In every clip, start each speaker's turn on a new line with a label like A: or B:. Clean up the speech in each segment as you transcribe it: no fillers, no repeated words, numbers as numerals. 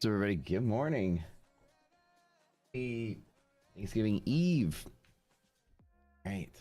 A: So everybody, good morning. Happy Thanksgiving Eve. Right.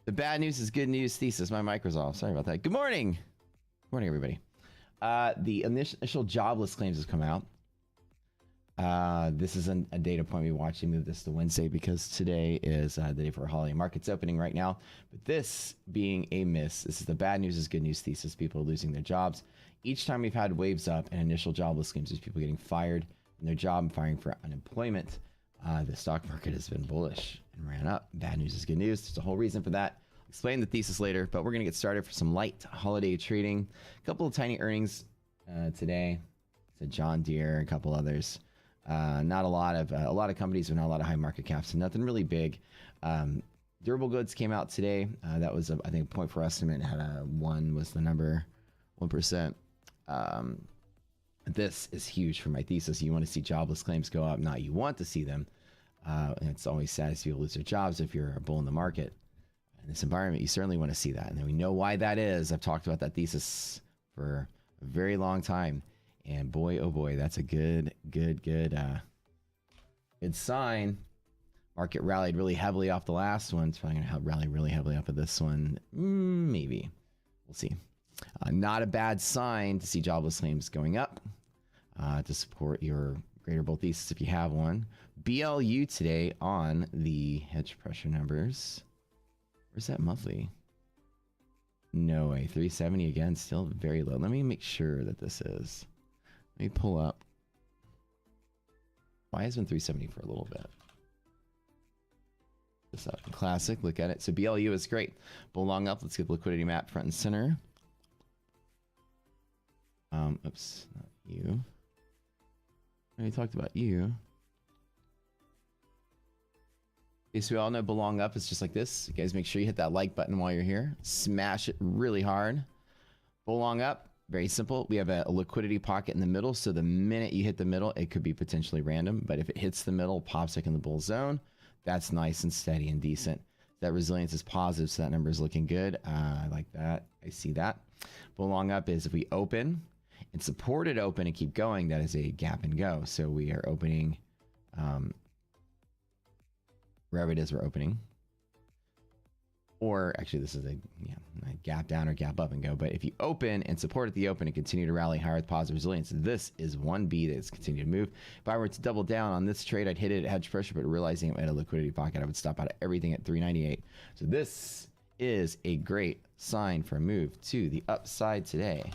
A: The bad news is good news thesis. My mic was off. Sorry about that. Good morning. Good morning, everybody. The initial jobless claims has come out. This is a data point we watched. We moved this to Wednesday because today is the day for holiday markets opening right now. But this being a miss, this is the bad news is good news thesis. People are losing their jobs. Each time we've had waves up and initial jobless claims, there's people getting fired from their job and firing for unemployment. The stock market has been bullish and ran up. Bad news is good news. There's a whole reason for that. I'll explain the thesis later, but we're going to get started for some light holiday trading. A couple of tiny earnings today. It's a John Deere, a couple others. Not a lot of companies, but not a lot of high market caps, so nothing really big. Durable goods came out today. That was, I think, a point for estimate. Had a 1 was the number, 1%. This is huge for my thesis. You want to see jobless claims go up, not you want to see them. And it's always sad to see people lose their jobs if you're a bull in the market. In this environment, you certainly want to see that. And then we know why that is. I've talked about that thesis for a very long time. And boy, oh boy, that's a good sign. Market rallied really heavily off the last one. It's probably going to rally really heavily off of this one. Maybe. We'll see. Not a bad sign to see jobless claims going up to support your greater bull thesis if you have one. BLU today on the hedge pressure numbers. Where's that monthly? No way. 370 again, still very low. Let me make sure that this is. Let me pull up. Why has been 370 for a little bit? This up. Classic. Look at it. So BLU is great. Bull long up. Let's get the liquidity map front and center. Oops, not you. I already talked about you. Okay, so we all know belong up is just like this. You guys make sure you hit that like button while you're here. Smash it really hard. Belong up. Very simple. We have a liquidity pocket in the middle, so the minute you hit the middle, it could be potentially random, but if it hits the middle, pops like in the bull zone, that's nice and steady and decent. That resilience is positive, so that number is looking good. I like that. I see that. Belong up is if we open and support it open and keep going, that is a gap and go. So we are opening wherever it is we're opening. Or actually, this is a gap down or gap up and go. But if you open and support at the open and continue to rally higher with positive resilience, this is 1B that's continued to move. If I were to double down on this trade, I'd hit it at hedge pressure, but realizing it had a liquidity pocket, I would stop out of everything at 398. So this is a great sign for a move to the upside today.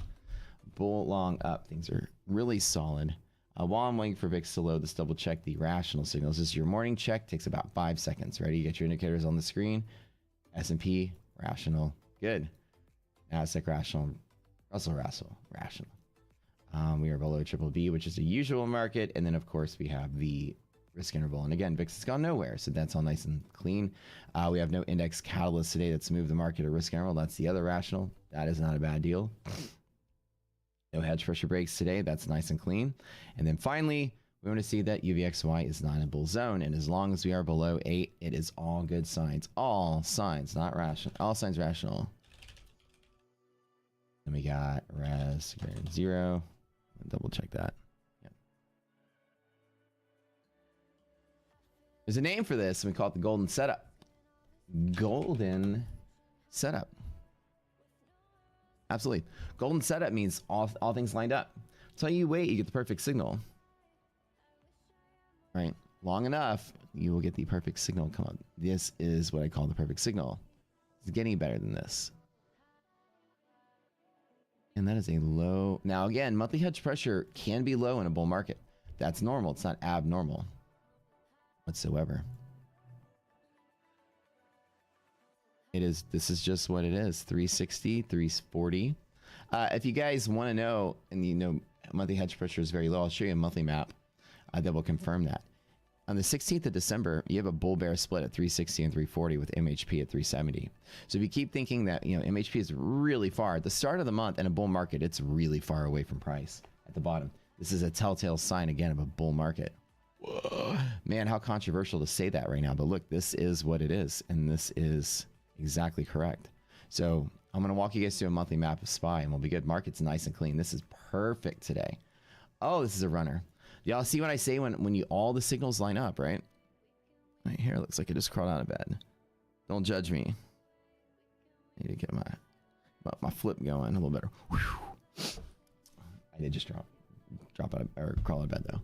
A: Bull long up. Things are really solid. While I'm waiting for VIX to load, let's double check the rational signals. This is your morning check. Takes about 5 seconds. Ready? You get your indicators on the screen. S&P, rational, good. Nasdaq, rational. Russell, rational. We are below triple B, which is a usual market. And then, of course, we have the risk interval. And again, VIX has gone nowhere, so that's all nice and clean. We have no index catalyst today that's moved the market or risk interval. That's the other rational. That is not a bad deal. No hedge pressure breaks today. That's nice and clean. And then finally, we want to see that UVXY is not in bull zone. And as long as we are below 8, it is all good signs. All signs, not rational. All signs rational. Then we got res greater than 0. Double check that. Yep. There's a name for this, and we call it the golden setup. Golden setup. Absolutely. Golden setup means all things lined up. Until you wait, you get the perfect signal. Right? Long enough, you will get the perfect signal come up. This is what I call the perfect signal. It's getting better than this. And that is a low. Now, again, monthly hedge pressure can be low in a bull market. That's normal. It's not abnormal whatsoever. It is. This is just what it is. 360, 340. If you guys want to know, and you know, monthly hedge pressure is very low, I'll show you a monthly map that will confirm that. On the 16th of December, you have a bull bear split at 360 and 340 with MHP at 370. So if you keep thinking that, you know, MHP is really far at the start of the month in a bull market, it's really far away from price at the bottom. This is a telltale sign again of a bull market. Whoa. Man, how controversial to say that right now, but look, this is what it is, and this is exactly correct. So I'm going to walk you guys through a monthly map of SPY, and we'll be good. Market's nice and clean. This is perfect today. Oh, this is a runner. Y'all see what I say when you all the signals line up, right? My hair looks like it just crawled out of bed. Don't judge me. need to get my flip going a little better. Whew. I did just drop out or crawl out of bed though.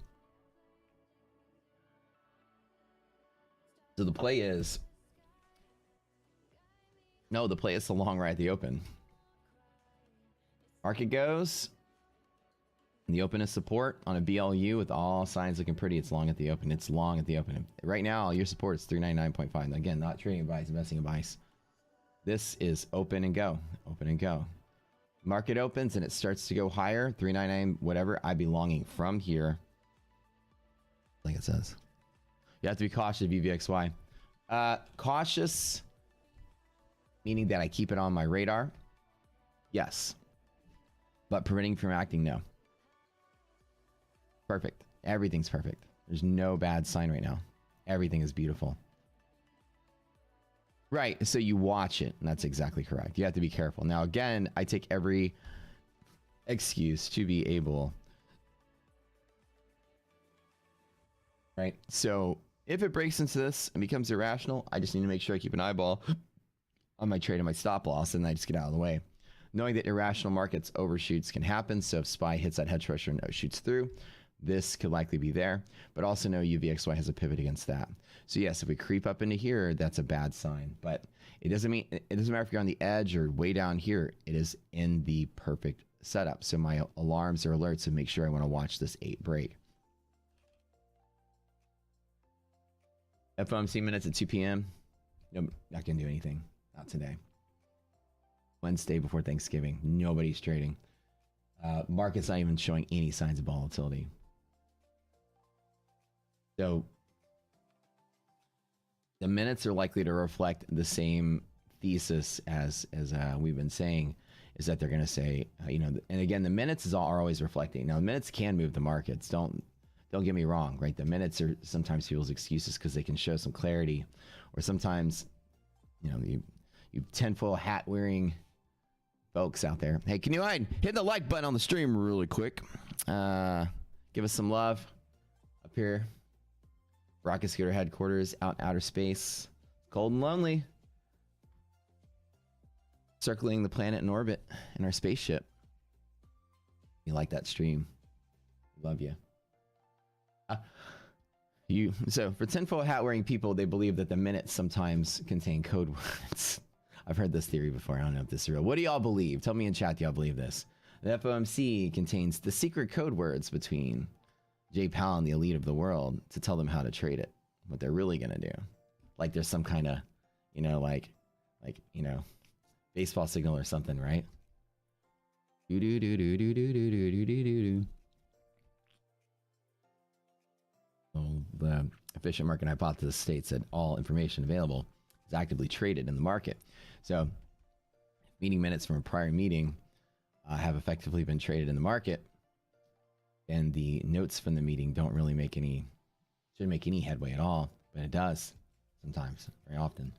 A: So the play is the play is the long right at the open. Market goes. And the open is support on a BLU with all signs looking pretty. It's long at the open. It's long at the open. Right now, your support is 399.5. Again, not trading advice, investing advice. This is open and go. Open and go. Market opens and it starts to go higher. 399, whatever. I'd be longing from here. Like it says. You have to be cautious of VVXY. Cautious, meaning that I keep it on my radar. Yes. But preventing from acting, no. Perfect. Everything's perfect. There's no bad sign right now. Everything is beautiful. Right. So you watch it. And that's exactly correct. You have to be careful. Now, again, I take every excuse to be able. Right. So if it breaks into this and becomes irrational, I just need to make sure I keep an eyeball on my trade and my stop loss. And I just get out of the way. Knowing that irrational markets overshoots can happen. So if SPY hits that hedge pressure and shoots through, this could likely be there, but also know UVXY has a pivot against that. So yes, if we creep up into here, that's a bad sign, but it doesn't matter if you're on the edge or way down here, it is in the perfect setup. So my alarms or alerts to make sure I want to watch this 8 break. FOMC minutes at 2 p.m. No, not going to do anything. Not today. Wednesday before Thanksgiving. Nobody's trading. Market's not even showing any signs of volatility. So the minutes are likely to reflect the same thesis as we've been saying, is that they're going to say, and again, the minutes are always reflecting. Now, the minutes can move the markets. Don't get me wrong, right? The minutes are sometimes people's excuses because they can show some clarity, or sometimes, you tinfoil hat wearing folks out there. Hey, can you mind hit the like button on the stream really quick? Give us some love up here. Rocket Scooter headquarters out in outer space. Cold and lonely. Circling the planet in orbit in our spaceship. You like that stream? Love you. So for tinfoil hat wearing people, they believe that the minutes sometimes contain code words. I've heard this theory before. I don't know if this is real. What do y'all believe? Tell me in chat, do y'all believe this? The FOMC contains the secret code words between Jay Powell and the elite of the world to tell them how to trade it. What they're really going to do. Like there's some kind of, baseball signal or something, right? Well, the efficient market hypothesis states that all information available is actively traded in the market. So meeting minutes from a prior meeting have effectively been traded in the market, and the notes from the meeting don't really shouldn't make any headway at all, but it does sometimes, very often.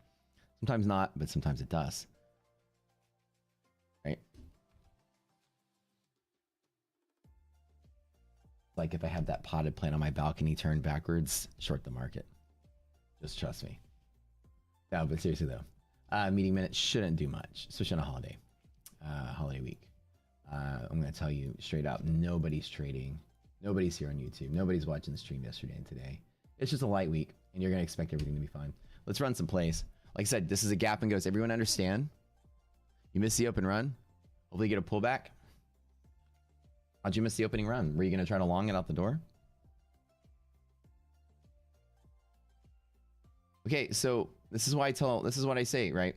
A: Sometimes not, but sometimes it does. Right? Like if I have that potted plant on my balcony turned backwards, short the market. Just trust me. No, but seriously though, meeting minutes shouldn't do much, especially on a holiday week. I'm going to tell you straight up, nobody's trading. Nobody's here on YouTube. Nobody's watching the stream yesterday and today. It's just a light week, and you're going to expect everything to be fine. Let's run some plays. Like I said, this is a gap and goes. Everyone understand? You missed the open run. Hopefully you get a pullback. How'd you miss the opening run? Were you going to try to long it out the door? Okay, so this is what I say, right?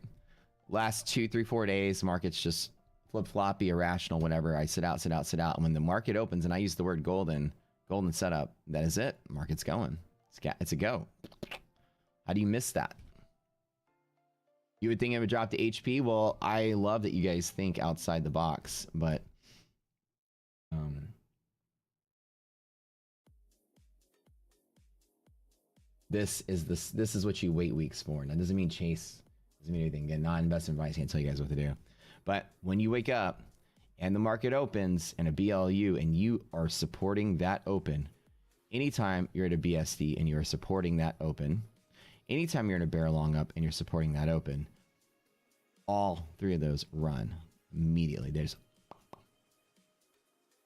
A: Last 2, 3, 4 days, market's just flip-floppy, irrational, whatever. I sit out. And when the market opens, and I use the word golden setup, that is it. Market's going. It's a go. How do you miss that? You would think it would drop to HP. Well, I love that you guys think outside the box, but this is what you wait weeks for. That doesn't mean chase. Doesn't mean anything. Again, not investment advice. Can't tell you guys what to do. But when you wake up and the market opens and a BLU and you are supporting that open, anytime you're at a BSD and you're supporting that open, anytime you're in a bear long up and you're supporting that open, all three of those run immediately. They just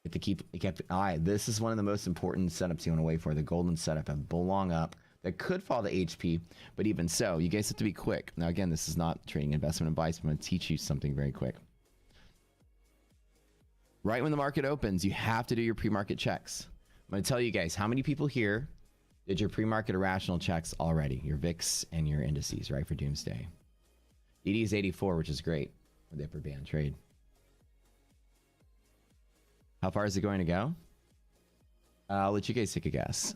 A: have to keep eye. This is one of the most important setups you want to wait for. The golden setup of bull long up that could fall to HP, but even so, you guys have to be quick. Now, again, this is not trading investment advice. I'm going to teach you something very quick. Right when the market opens, you have to do your pre-market checks. I'm going to tell you guys how many people here did your pre-market irrational checks already, your VIX and your indices, right, for Doomsday. DD is 84, which is great for the upper band trade. How far is it going to go? I'll let you guys take a guess.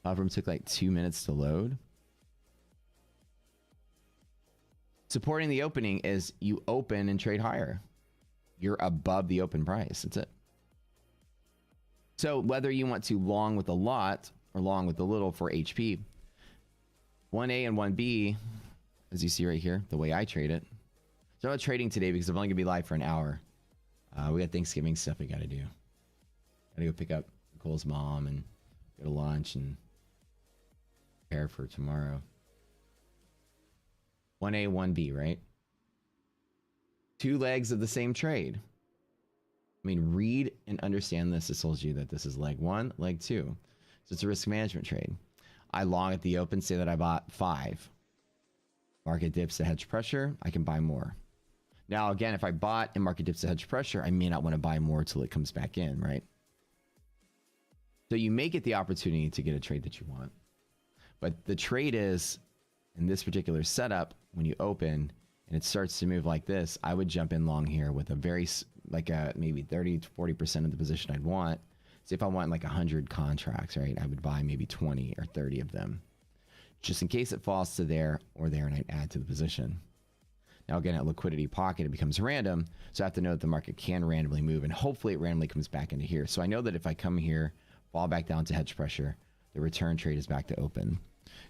A: However, it took like 2 minutes to load. Supporting the opening is you open and trade higher. You're above the open price. That's it. So whether you want to long with a lot or long with a little for HP, 1A and 1B, as you see right here, the way I trade it. So I'm not trading today because I'm only going to be live for an hour. We got Thanksgiving stuff we got to do. Got to go pick up Nicole's mom and go to lunch and prepare for tomorrow. 1A, 1B, right? Two legs of the same trade. I mean, read and understand this. This tells you that this is leg one, leg two. So it's a risk management trade. I long at the open, say that I bought 5. Market dips to hedge pressure, I can buy more. Now, again, if I bought and market dips to hedge pressure, I may not want to buy more till it comes back in, right? So you may get the opportunity to get a trade that you want. But the trade is, in this particular setup, when you open and it starts to move like this, I would jump in long here with a very, like a maybe 30 to 40% of the position I'd want. So if I want like 100 contracts, right, I would buy maybe 20 or 30 of them, just in case it falls to there or there, and I'd add to the position. Now, again, at liquidity pocket, it becomes random. So I have to know that the market can randomly move, and hopefully it randomly comes back into here. So I know that if I come here, fall back down to hedge pressure, the return trade is back to open.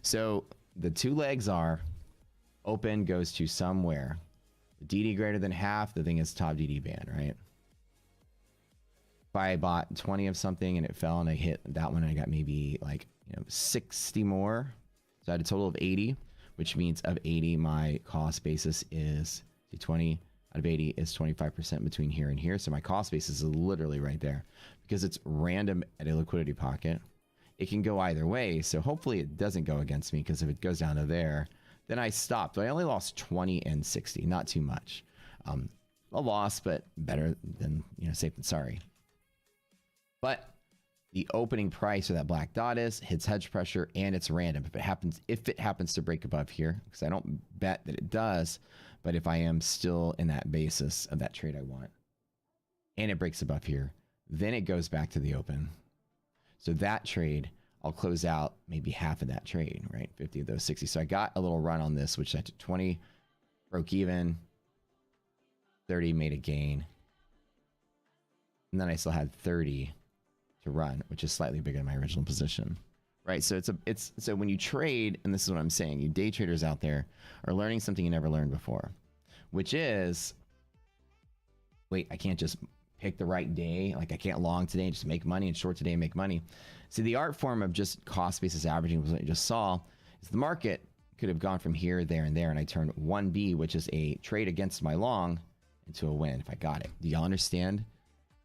A: So the two legs are open goes to somewhere. The DD greater than half, the thing is top DD band, right? If I bought 20 of something and it fell and I hit that one, and I got maybe like 60 more. So I had a total of 80, which means of 80, my cost basis is 20 out of 80 is 25% between here and here. So my cost basis is literally right there because it's random at a liquidity pocket. It can go either way. So hopefully it doesn't go against me, because if it goes down to there, then I stopped. I only lost 20 and 60, not too much. A loss, but better than, safe than sorry. But the opening price, or that black dot, hits hedge pressure, and it's random. If it happens to break above here, because I don't bet that it does, but if I am still in that basis of that trade I want, and it breaks above here, then it goes back to the open. So that trade, I'll close out maybe half of that trade, right? 50 of those 60. So I got a little run on this, which I took 20, broke even, 30 made a gain, and then I still had 30 to run, which is slightly bigger than my original position, right? So so when you trade, and this is what I'm saying, you day traders out there are learning something you never learned before, which is, wait, I can't just pick the right day. Like, I can't long today and just make money, and short today and make money. See, the art form of just cost basis averaging was what you just saw, is the market could have gone from here, there, and there, and I turned 1B, which is a trade against my long, into a win if I got it. Do y'all understand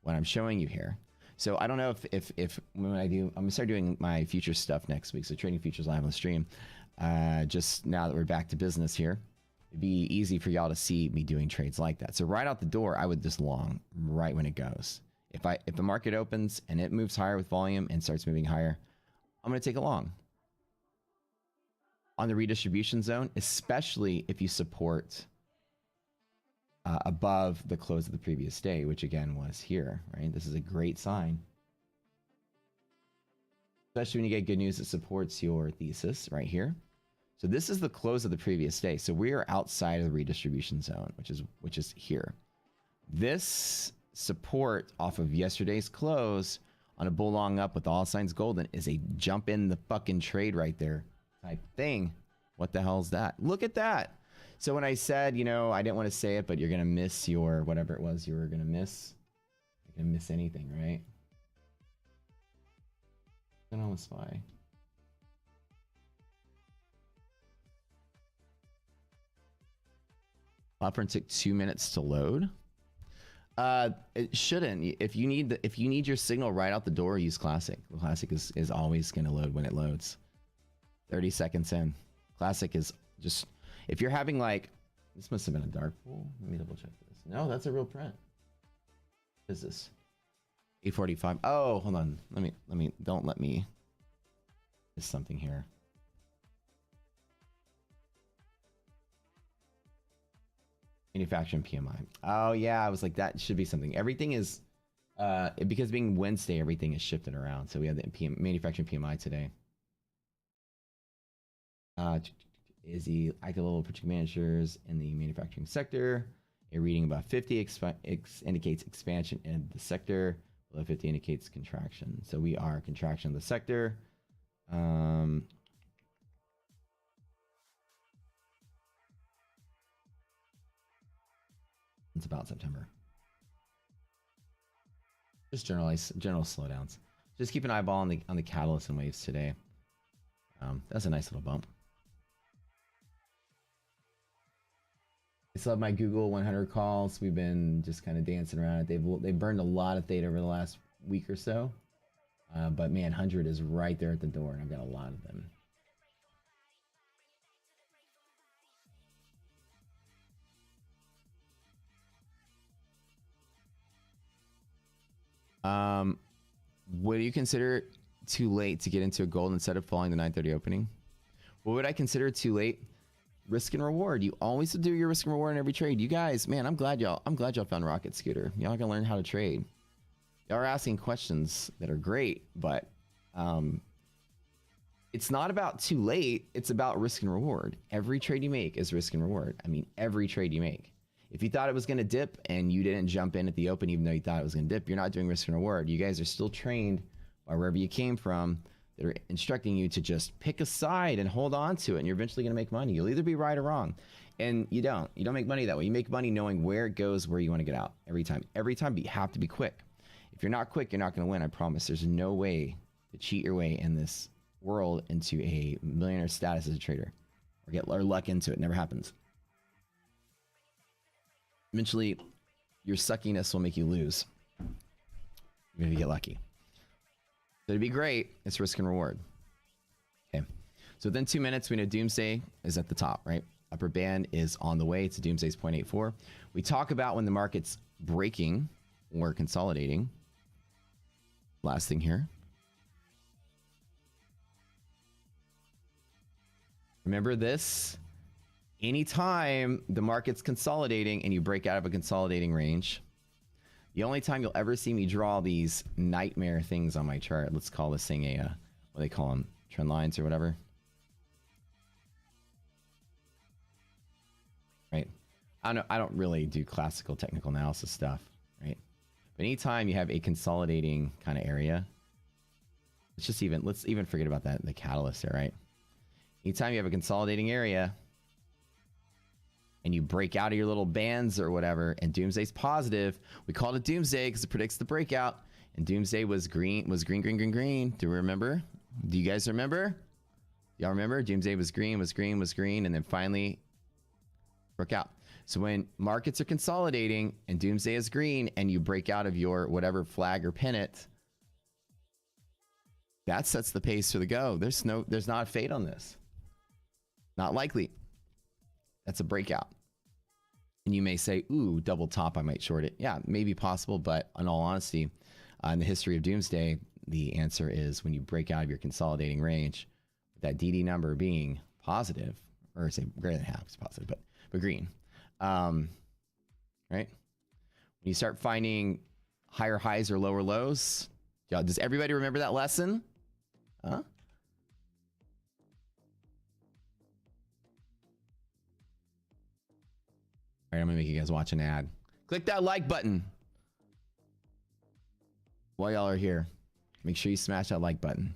A: what I'm showing you here? So I don't know if when I'm gonna start doing my future stuff next week. So trading futures live on the stream. Just now that we're back to business here, it'd be easy for y'all to see me doing trades like that. So right out the door, I would just long right when it goes. If the market opens and it moves higher with volume and starts moving higher, I'm gonna take a long on the redistribution zone, especially if you support above the close of the previous day, which again was here, right? This is a great sign, especially when you get good news that supports your thesis right here. So this is the close of the previous day. So we are outside of the redistribution zone, which is here. This support off of yesterday's close on a bull long up with all signs golden is a jump in the fucking trade right there type thing. What the hell is that? Look at that. So when I said, I didn't want to say it, but you're going to miss your, whatever it was you were going to miss. You're going to miss anything, right? I don't know what's why. Platform took 2 minutes to load. It shouldn't. If you need your signal right out the door, use Classic. Classic is always going to load when it loads. 30 seconds in. Classic is just, if you're having like, this must have been a dark pool. Let me double check this. No, that's a real print. What is this? 845. Oh, hold on. Don't let me miss something here. Manufacturing PMI. Oh yeah, I was like, that should be something. Everything is, because being Wednesday, everything is shifted around. So we have the manufacturing PMI today. Is the active level of project managers in the manufacturing sector. A reading about 50 indicates expansion in the sector. Below 50 indicates contraction. So we are contraction of the sector. It's about September. Just general slowdowns. Just keep an eyeball on the catalyst and waves today. That's a nice little bump. I still have my Google 100 calls. We've been just kind of dancing around it. They've burned a lot of theta over the last week or so. But man, 100 is right there at the door, and I've got a lot of them. Would you consider too late to get into a gold instead of following the 9:30 opening? What would I consider too late? Risk and reward. You always do your risk and reward in every trade. You guys, man, I'm glad y'all found Rocket Scooter. Y'all gonna learn how to trade. Y'all are asking questions that are great, but it's not about too late. It's about risk and reward. Every trade you make is risk and reward. I mean, every trade you make. If you thought it was going to dip and you didn't jump in at the open, even though you thought it was going to dip, you're not doing risk and reward. You guys are still trained by wherever you came from that are instructing you to just pick a side and hold on to it, and you're eventually going to make money. You'll either be right or wrong. And you don't make money that way. You make money knowing where it goes, where you want to get out every time. Every time, but you have to be quick. If you're not quick, you're not going to win. I promise. There's no way to cheat your way in this world into a millionaire status as a trader or get luck into it. Never happens. Eventually, your suckiness will make you lose. You're going to get lucky. So to be great, it's risk and reward. Okay. So within 2 minutes, we know Doomsday is at the top, right? Upper band is on the way to Doomsday's 0.84. We talk about when the market's breaking or consolidating. Last thing here. Remember this? Anytime the market's consolidating and you break out of a consolidating range, the only time you'll ever see me draw these nightmare things on my chart, let's call this thing a, what do they call them? Trend lines or whatever. Right? I don't really do classical technical analysis stuff, right? But anytime you have a consolidating kind of area, let's even forget about that, the catalyst there, right? Anytime you have a consolidating area, and you break out of your little bands or whatever, and Doomsday's positive. We called it Doomsday because it predicts the breakout. And Doomsday was green. Do you remember? Do you guys remember? Y'all remember? Doomsday was green, and then finally broke out. So when markets are consolidating and Doomsday is green, and you break out of your whatever flag or pennant, that sets the pace for the go. There's not a fade on this. Not likely. That's a breakout. And you may say, ooh, double top, I might short it. Yeah, maybe possible, but in all honesty, in the history of Doomsday, the answer is when you break out of your consolidating range, that DD number being positive, or say greater than half is positive, but green. Right? When you start finding higher highs or lower lows, does everybody remember that lesson? Huh? All right, I'm gonna make you guys watch an ad. Click that like button while y'all are here. Make sure you smash that like button.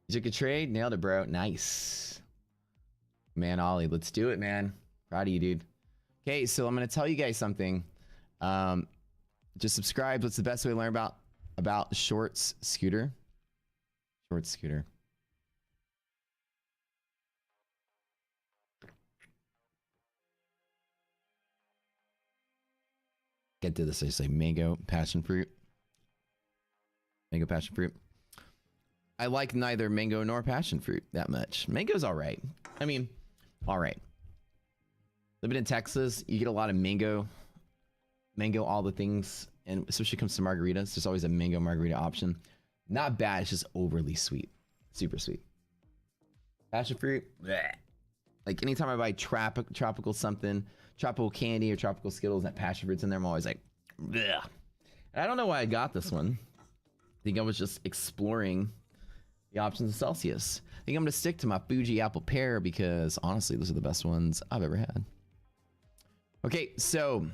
A: You took a trade, nailed it, bro. Nice. Man, Ollie, let's do it, man. Proud of you, dude. Okay, so I'm gonna tell you guys something. Just subscribe. What's the best way to learn about shorts scooter? Short scooter. Get to this. I say mango passion fruit. Mango passion fruit. I like neither mango nor passion fruit that much. Mango's all right. I mean, all right. Living in Texas, you get a lot of mango, all the things, and especially when it comes to margaritas, there's always a mango margarita option. Not bad, it's just overly sweet. Super sweet. Passion fruit, bleh. Like anytime I buy tropical something, tropical candy or tropical Skittles that passion fruit's in there, I'm always like, bleh. And I don't know why I got this one. I think I was just exploring the options of Celsius. I think I'm gonna stick to my Fuji apple pear because honestly, those are the best ones I've ever had. Okay, so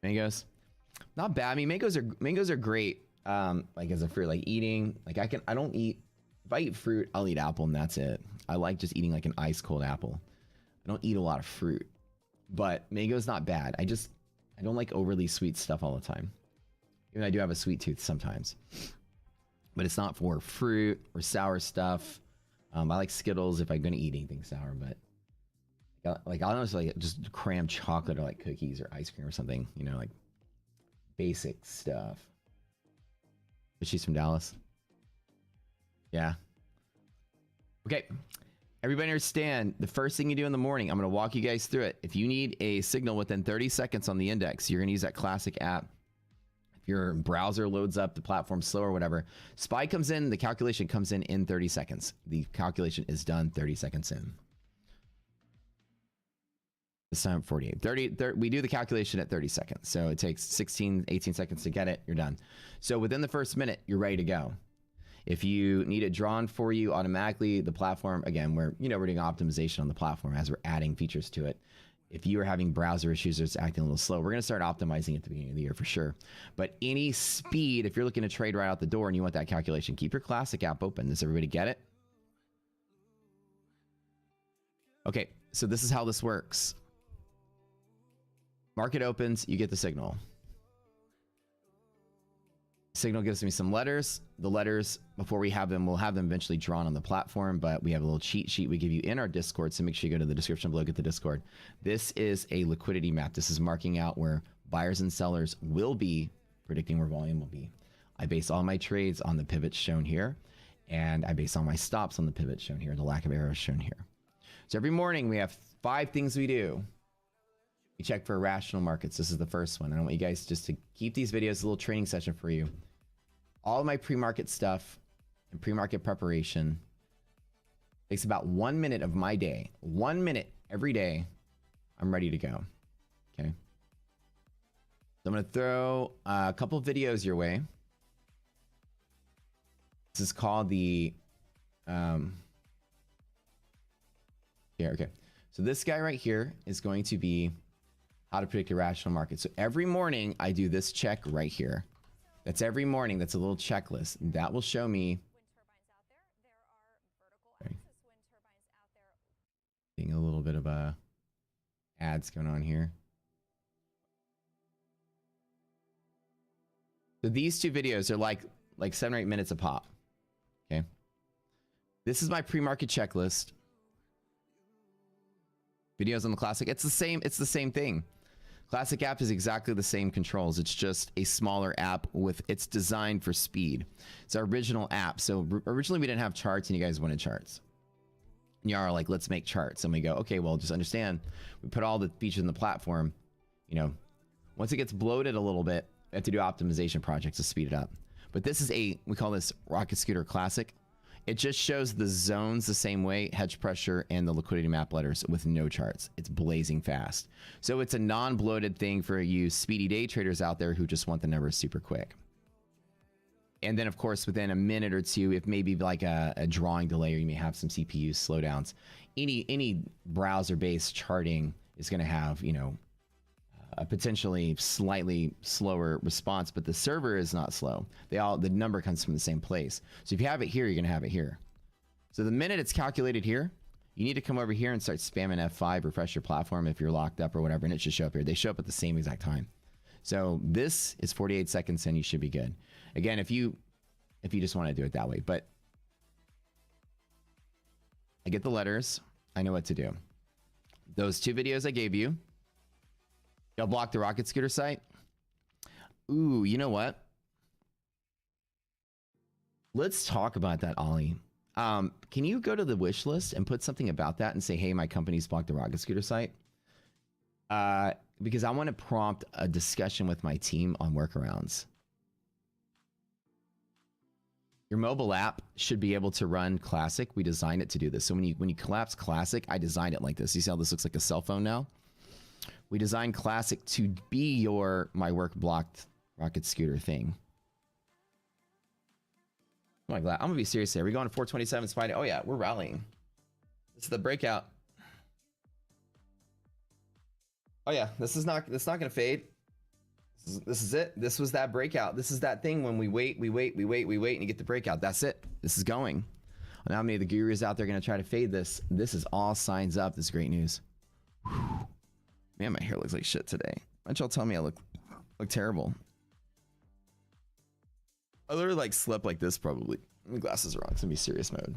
A: mangoes, not bad. I mean, mangoes are great. Like as a fruit, like eating. Like I don't eat. If I eat fruit, I'll eat apple and that's it. I like just eating like an ice cold apple. I don't eat a lot of fruit, but mango's not bad. I don't like overly sweet stuff all the time. Even I do have a sweet tooth sometimes, but it's not for fruit or sour stuff. I like Skittles if I'm gonna eat anything sour, but like I honestly like just cram chocolate or like cookies or ice cream or something, you know, like basic stuff. But she's from Dallas. Yeah. Okay. Everybody understand the first thing you do in the morning, I'm going to walk you guys through it. If you need a signal within 30 seconds on the index, you're going to use that classic app. If your browser loads up, the platform slow or whatever, SPY comes in, the calculation comes in 30 seconds. The calculation is done 30 seconds in. This time 48. 30, we do the calculation at 30 seconds. So it takes 16, 18 seconds to get it. You're done. So within the first minute, you're ready to go. If you need it drawn for you automatically, the platform, again, we're doing optimization on the platform as we're adding features to it. If you are having browser issues or it's acting a little slow, we're going to start optimizing at the beginning of the year for sure. But any speed, if you're looking to trade right out the door and you want that calculation, keep your classic app open. Does everybody get it? Okay, so this is how this works. Market opens, you get the signal. Signal gives me some letters. The letters, before we have them, we'll have them eventually drawn on the platform, but we have a little cheat sheet we give you in our Discord, so make sure you go to the description below, get the Discord. This is a liquidity map. This is marking out where buyers and sellers will be, predicting where volume will be. I base all my trades on the pivots shown here, and I base all my stops on the pivots shown here, the lack of arrows shown here. So every morning we have 5 things we do. We check for irrational markets. This is the first one. I want you guys just to keep these videos a little training session for you. All of my pre-market stuff and pre-market preparation takes about 1 minute of my day. 1 minute every day. I'm ready to go. Okay. So I'm going to throw a couple videos your way. This is called the okay. So this guy right here is going to be how to predict irrational markets. So every morning I do this check right here. That's every morning. That's a little checklist. That will show me. Being a little bit of ads going on here. So these 2 videos are like 7 or 8 minutes a pop. Okay. This is my pre-market checklist. Videos on the classic. It's the same thing. Classic app is exactly the same controls. It's just a smaller app it's designed for speed. It's our original app. So originally we didn't have charts and you guys wanted charts. And y'all are like, let's make charts. And we go, okay, well, just understand, we put all the features in the platform, once it gets bloated a little bit, we have to do optimization projects to speed it up. But this is we call this Rocket Scooter Classic. It just shows the zones the same way, hedge pressure and the liquidity map letters with no charts. It's blazing fast. So it's a non-bloated thing for you speedy day traders out there who just want the numbers super quick. And then of course, within a minute or two, if maybe like a drawing delay or you may have some CPU slowdowns, any browser-based charting is gonna have, a potentially slightly slower response, but the server is not slow. The number comes from the same place. So if you have it here, you're gonna have it here. So the minute it's calculated here, you need to come over here and start spamming F5, refresh your platform if you're locked up or whatever, and it should show up here. They show up at the same exact time. So this is 48 seconds and you should be good. Again, if you just want to do it that way, but I get the letters, I know what to do. Those 2 videos I gave you, y'all block the rocket scooter site. Ooh, you know what? Let's talk about that, Ollie. Can you go to the wish list and put something about that and say, hey, my company's blocked the rocket scooter site? Because I want to prompt a discussion with my team on workarounds. Your mobile app should be able to run Classic. We designed it to do this. So when you collapse Classic, I designed it like this. You see how this looks like a cell phone now? We designed Classic to be my work blocked rocket scooter thing. Oh my God, I'm gonna be serious here. Are we going to 427 Spidey? Oh yeah, we're rallying. This is the breakout. Oh yeah, this is not gonna fade. This is it. This was that breakout. This is that thing when we wait, and you get the breakout. That's it. This is going. And how many of the gurus out there are gonna try to fade this? This is all signs up. This is great news. Whew. Man, my hair looks like shit today. Why don't y'all tell me I look terrible? I literally like slept like this probably. My glasses are on. It's gonna be serious mode.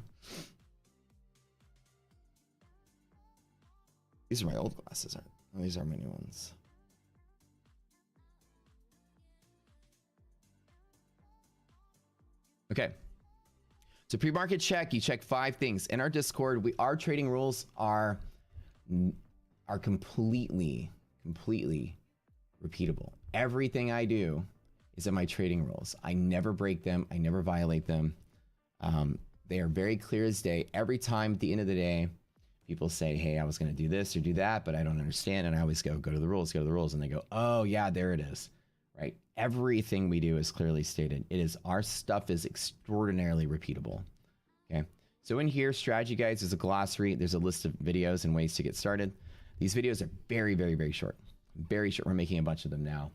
A: These are my old glasses. Oh, these are my new ones. Okay. So pre-market check, you check 5 things. In our Discord, our trading rules are completely repeatable. Everything I do is in my trading rules. I never break them. I never violate them. They are very clear as day. Every time at the end of the day, people say, hey, I was going to do this or do that, but I don't understand. And I always go to the rules, And they go, oh yeah, there it is. Right? Everything we do is clearly stated. Our stuff is extraordinarily repeatable. Okay. So in here, strategy guides, there's a glossary. There's a list of videos and ways to get started. These videos are very, very, very short. Very short. We're making a bunch of them now.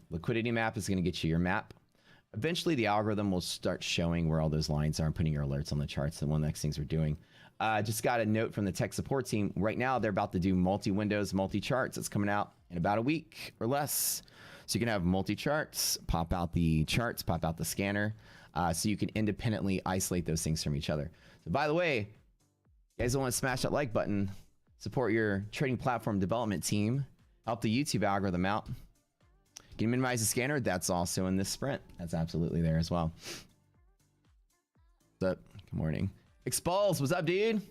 A: Liquidity map is going to get you your map. Eventually the algorithm will start showing where all those lines are and putting your alerts on the charts. And one of the next things we're doing. Just got a note from the tech support team. Right now they're about to do multi-windows, multi-charts. It's coming out in about a week or less. So you can have multi-charts, pop out the charts, pop out the scanner. So you can independently isolate those things from each other. So by the way, you guys don't want to smash that like button, support your trading platform development team, help the YouTube algorithm out. Can you minimize the scanner? That's also in this sprint. That's absolutely there as well. What's up? Good morning. Expulse, what's up, dude?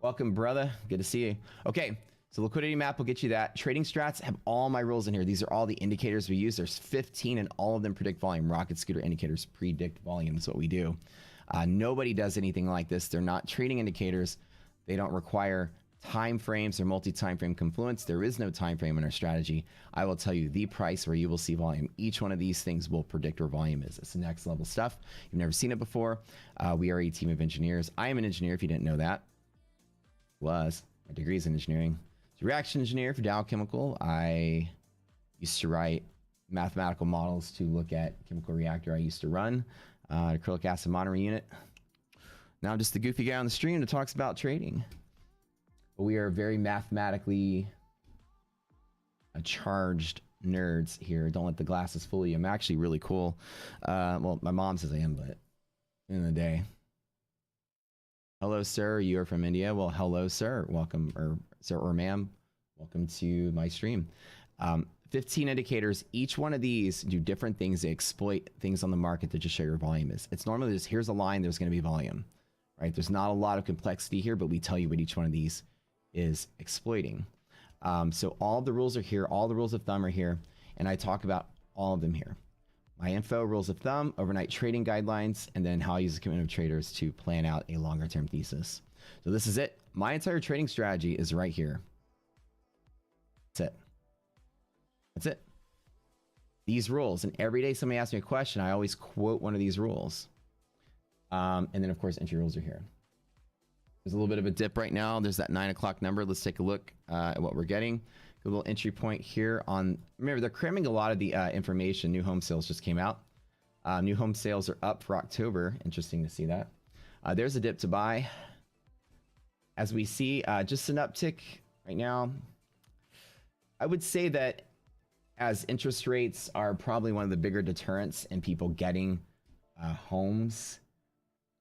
A: Welcome, brother. Good to see you. Okay, so liquidity map will get you that. Trading strats have all my rules in here. These are all the indicators we use. There's 15 and all of them predict volume. Rocket scooter indicators predict volume. That's what we do. Nobody does anything like this. They're not trading indicators. They don't require time frames or multi-time frame confluence. There is no time frame in our strategy. I will tell you the price where you will see volume. Each one of these things will predict where volume is. It's next level stuff. You've never seen it before. We are a team of engineers. I am an engineer if you didn't know that. My degree is in engineering. So reaction engineer for Dow Chemical. I used to write mathematical models to look at chemical reactor I used to run, acrylic acid monomer unit. Now I'm just the goofy guy on the stream that talks about trading. But we are very mathematically charged nerds here. Don't let the glasses fool you. I'm actually really cool. Well, my mom says I am, but in the day. Hello, sir. You are from India. Well, hello, sir. Welcome, or sir or ma'am. Welcome to my stream. 15 indicators. Each one of these do different things. They exploit things on the market to just show your volume is. It's normally just here's a line. There's going to be volume, right? There's not a lot of complexity here, but we tell you what each one of these is exploiting. So all the rules are here. All the rules of thumb are here. And I talk about all of them here. My info, rules of thumb, overnight trading guidelines, and then how I use the commitment of traders to plan out a longer term thesis. So this is it. My entire trading strategy is right here. That's it. That's it. These rules. And every day somebody asks me a question, I always quote one of these rules. And then of course entry rules are here. There's a little bit of a dip right now. There's that 9 o'clock number. Let's take a look at what we're getting. a little entry point here on, remember, they're cramming a lot of the information. New home sales just came out. New home sales are up for October. Interesting to see that. There's a dip to buy. As we see, just an uptick right now. I would say that as interest rates are probably one of the bigger deterrents in people getting homes,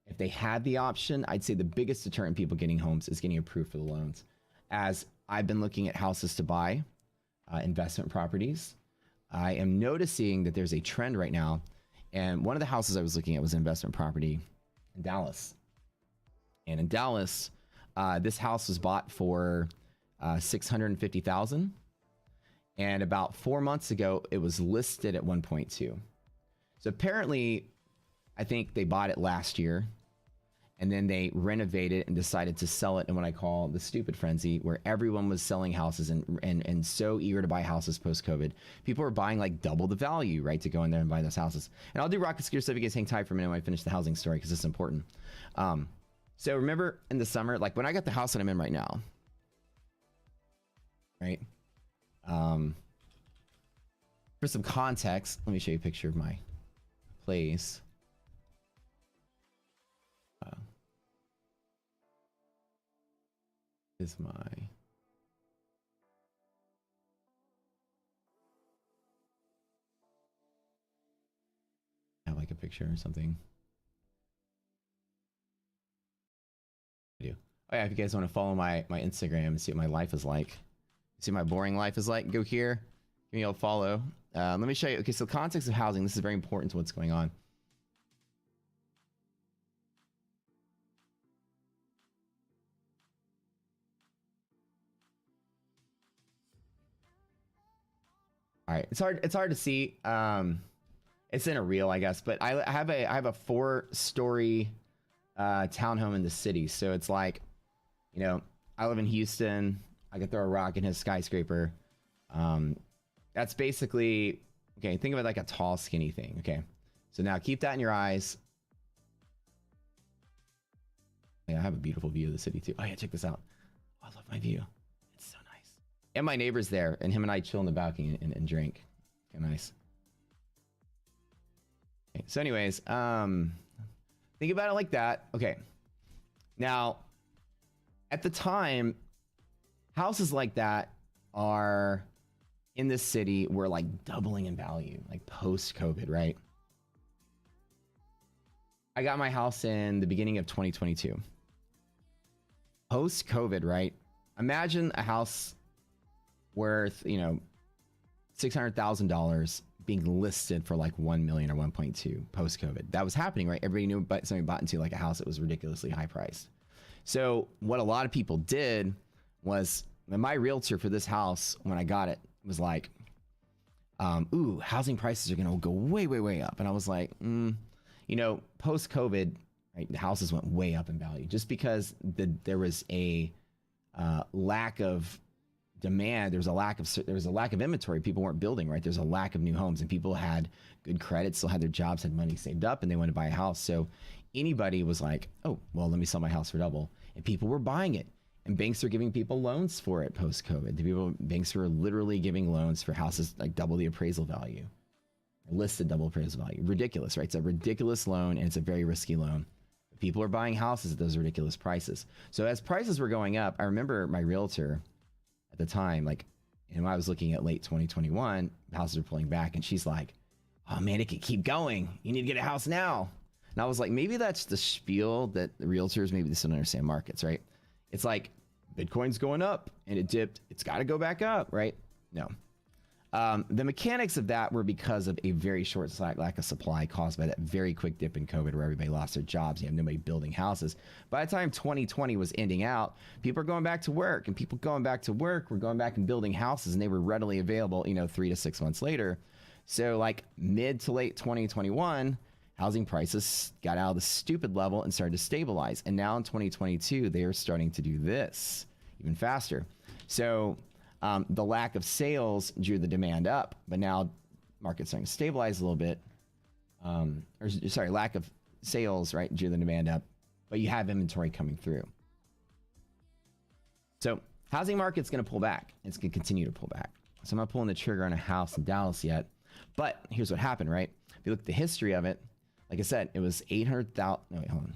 A: if they had the option, I'd say the biggest deterrent in people getting homes is getting approved for the loans. As I've been looking at houses to buy, investment properties, I am noticing that there's a trend right now. And one of the houses I was looking at was an investment property in Dallas. And in Dallas, this house was bought for $650,000. And about 4 months ago, it was listed at 1.2. So apparently, I think they bought it last year, and then they renovated and decided to sell it in what I call the stupid frenzy, where everyone was selling houses and so eager to buy houses post-COVID. People were buying like double the value, right, to go in there and buy those houses. And I'll do rocket scooter stuff. You guys hang tight for a minute when I finish the housing story, because it's important. So remember in the summer, like when I got the house that I'm in right now, right? For some context, let me show you a picture of my place. Is my have like a picture or something. I do. Oh yeah, if you guys want to follow my Instagram and see what my life is like, see what my boring life is like, go here, give me a follow. Let me show you. Okay, so context of housing, this is very important to what's going on. All right, it's hard to see. It's in a reel, I guess, but I have a 4-story townhome in the city. So it's like, you know, I live in Houston. I could throw a rock in his skyscraper. That's basically, okay, think of it like a tall, skinny thing. Okay, so now keep that in your eyes. Yeah, I have a beautiful view of the city too. Oh yeah, check this out. Oh, I love my view. It's so nice. And my neighbor's there, and him and I chill in the balcony and drink. Okay, nice. Okay, so anyways, think about it like that. Okay, now at the time, houses like that are in this city were like doubling in value, like post-COVID, right? I got my house in the beginning of 2022. Post-COVID, right? Imagine a house worth, you know, $600,000 being listed for like 1 million or 1.2 post-COVID. That was happening, right? Everybody knew but somebody bought into like a house that was ridiculously high priced. So what a lot of people did was, my realtor for this house, when I got it, was like, ooh, housing prices are gonna go way, way, way up. And I was like, you know, post-COVID, right, the houses went way up in value just because there was a lack of demand. There was a lack of inventory. People weren't building, right? There's a lack of new homes, and people had good credit, still had their jobs, had money saved up, and they wanted to buy a house. So anybody was like, oh, well, let me sell my house for double. And people were buying it. And banks are giving people loans for it post-COVID. Banks were literally giving loans for houses like double the appraisal value, listed double appraisal value. Ridiculous, right? It's a ridiculous loan, and it's a very risky loan. People are buying houses at those ridiculous prices. So as prices were going up, I remember my realtor at the time, like, and when I was looking at late 2021, houses are pulling back, and she's like, oh man, it could keep going. You need to get a house now. And I was like, maybe that's the spiel that the realtors, maybe they don't understand markets, right? It's like Bitcoin's going up and it dipped. It's got to go back up, right? No. The mechanics of that were because of a very short lack of supply caused by that very quick dip in COVID where everybody lost their jobs. You have nobody building houses. By the time 2020 was ending out, people are going back to work, and people going back to work were going back and building houses, and they were readily available, you know, 3 to 6 months later. So like mid to late 2021, housing prices got out of the stupid level and started to stabilize. And now in 2022, they are starting to do this even faster. So the lack of sales drew the demand up, but now market's starting to stabilize a little bit. Lack of sales, right, drew the demand up, but you have inventory coming through. So Housing market's going to pull back. It's going to continue to pull back. So I'm not pulling the trigger on a house in Dallas yet. But here's what happened, right? If you look at the history of it, like I said, it was 800,000. No, wait, hold on.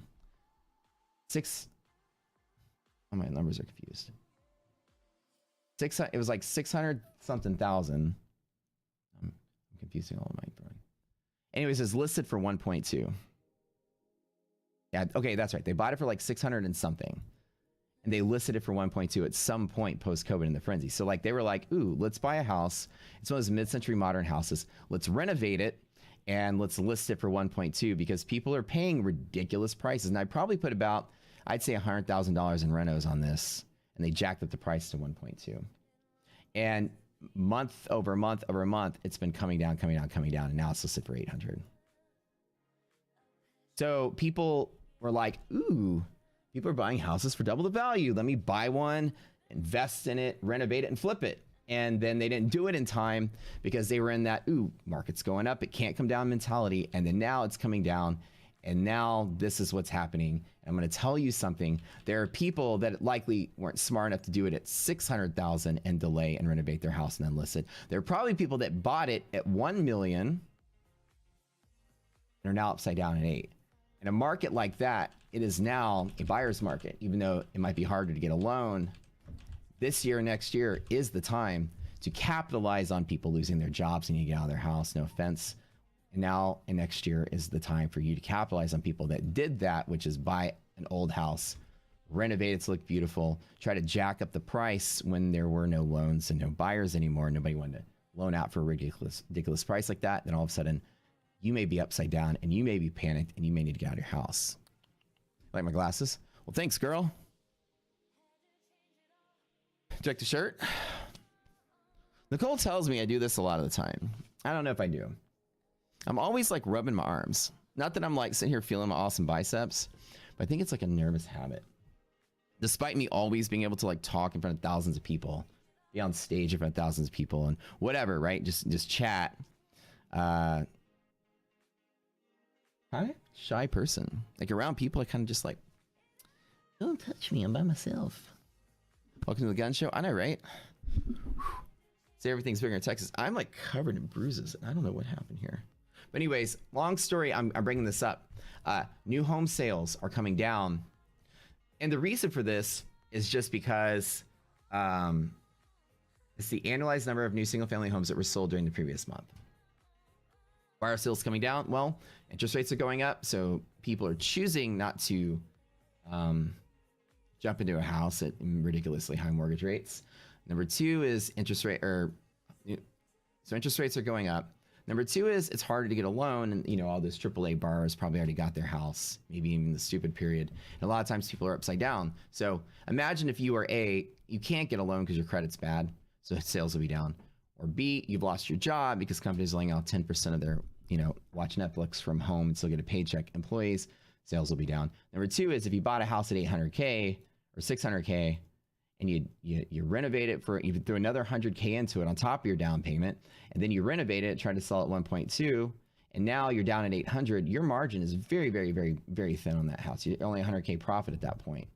A: Oh, my numbers are confused. It was like 600 something thousand. I'm confusing all of my throwing. Anyways, it's listed for 1.2. Yeah, okay, that's right. They bought it for like 600 and something. And they listed it for 1.2 at some point post-COVID in the frenzy. So like they were like, ooh, let's buy a house. It's one of those mid-century modern houses. Let's renovate it and let's list it for 1.2 because people are paying ridiculous prices. And I probably put about, I'd say $100,000 in renos on this. And they jacked up the price to 1.2. And month over month over month, it's been coming down. And now it's listed for 800. So people were like, ooh, people are buying houses for double the value. Let me buy one, invest in it, renovate it, and flip it. And then they didn't do it in time because they were in that, ooh, market's going up, it can't come down mentality. And then now it's coming down. And now this is what's happening. I'm going to tell you something. There are people that likely weren't smart enough to do it at 600,000 and delay and renovate their house and then list it. There are probably people that bought it at 1 million and are now upside down at 8. In a market like that, it is now a buyer's market, even though it might be harder to get a loan. This year, next year is the time to capitalize on people losing their jobs and you get out of their house. No offense. And now and next year is the time for you to capitalize on people that did that, which is buy an old house, renovate it to look beautiful, try to jack up the price when there were no loans and no buyers anymore. Nobody wanted to loan out for a ridiculous price like that. Then all of a sudden, you may be upside down and you may be panicked and you may need to get out of your house. Like my glasses? Well, thanks, girl. Check the shirt. Nicole tells me I do this a lot of the time. I don't know if I do. I'm always like rubbing my arms. Not that I'm like sitting here feeling my awesome biceps, but I think it's like a nervous habit. Despite me always being able to like talk in front of thousands of people, be on stage in front of thousands of people and whatever, right? Just chat. Kind of shy person. Like around people, I kind of just like, don't touch me, I'm by myself. Welcome to the gun show. I know, right? Say everything's bigger in Texas. I'm like covered in bruises. I don't know what happened here. But anyways, long story, I'm bringing this up. New home sales are coming down. And the reason for this is just because it's the annualized number of new single-family homes that were sold during the previous month. Why are sales coming down? Well, interest rates are going up, so people are choosing not to jump into a house at ridiculously high mortgage rates. Number two is interest rates are going up. Number two is it's harder to get a loan, and you know all those AAA borrowers probably already got their house, maybe even the stupid period. And a lot of times people are upside down. So imagine if you are A, you can't get a loan because your credit's bad, so sales will be down. Or B, you've lost your job because companies are laying out 10% of their, watch Netflix from home and still get a paycheck employees, sales will be down. Number two is if you bought a house at 800K or 600K and you renovate it you threw another 100K into it on top of your down payment, and then you renovate it, try to sell at 1.2, and now you're down at 800, your margin is very, very, very, very thin on that house. You're only 100K profit at that point.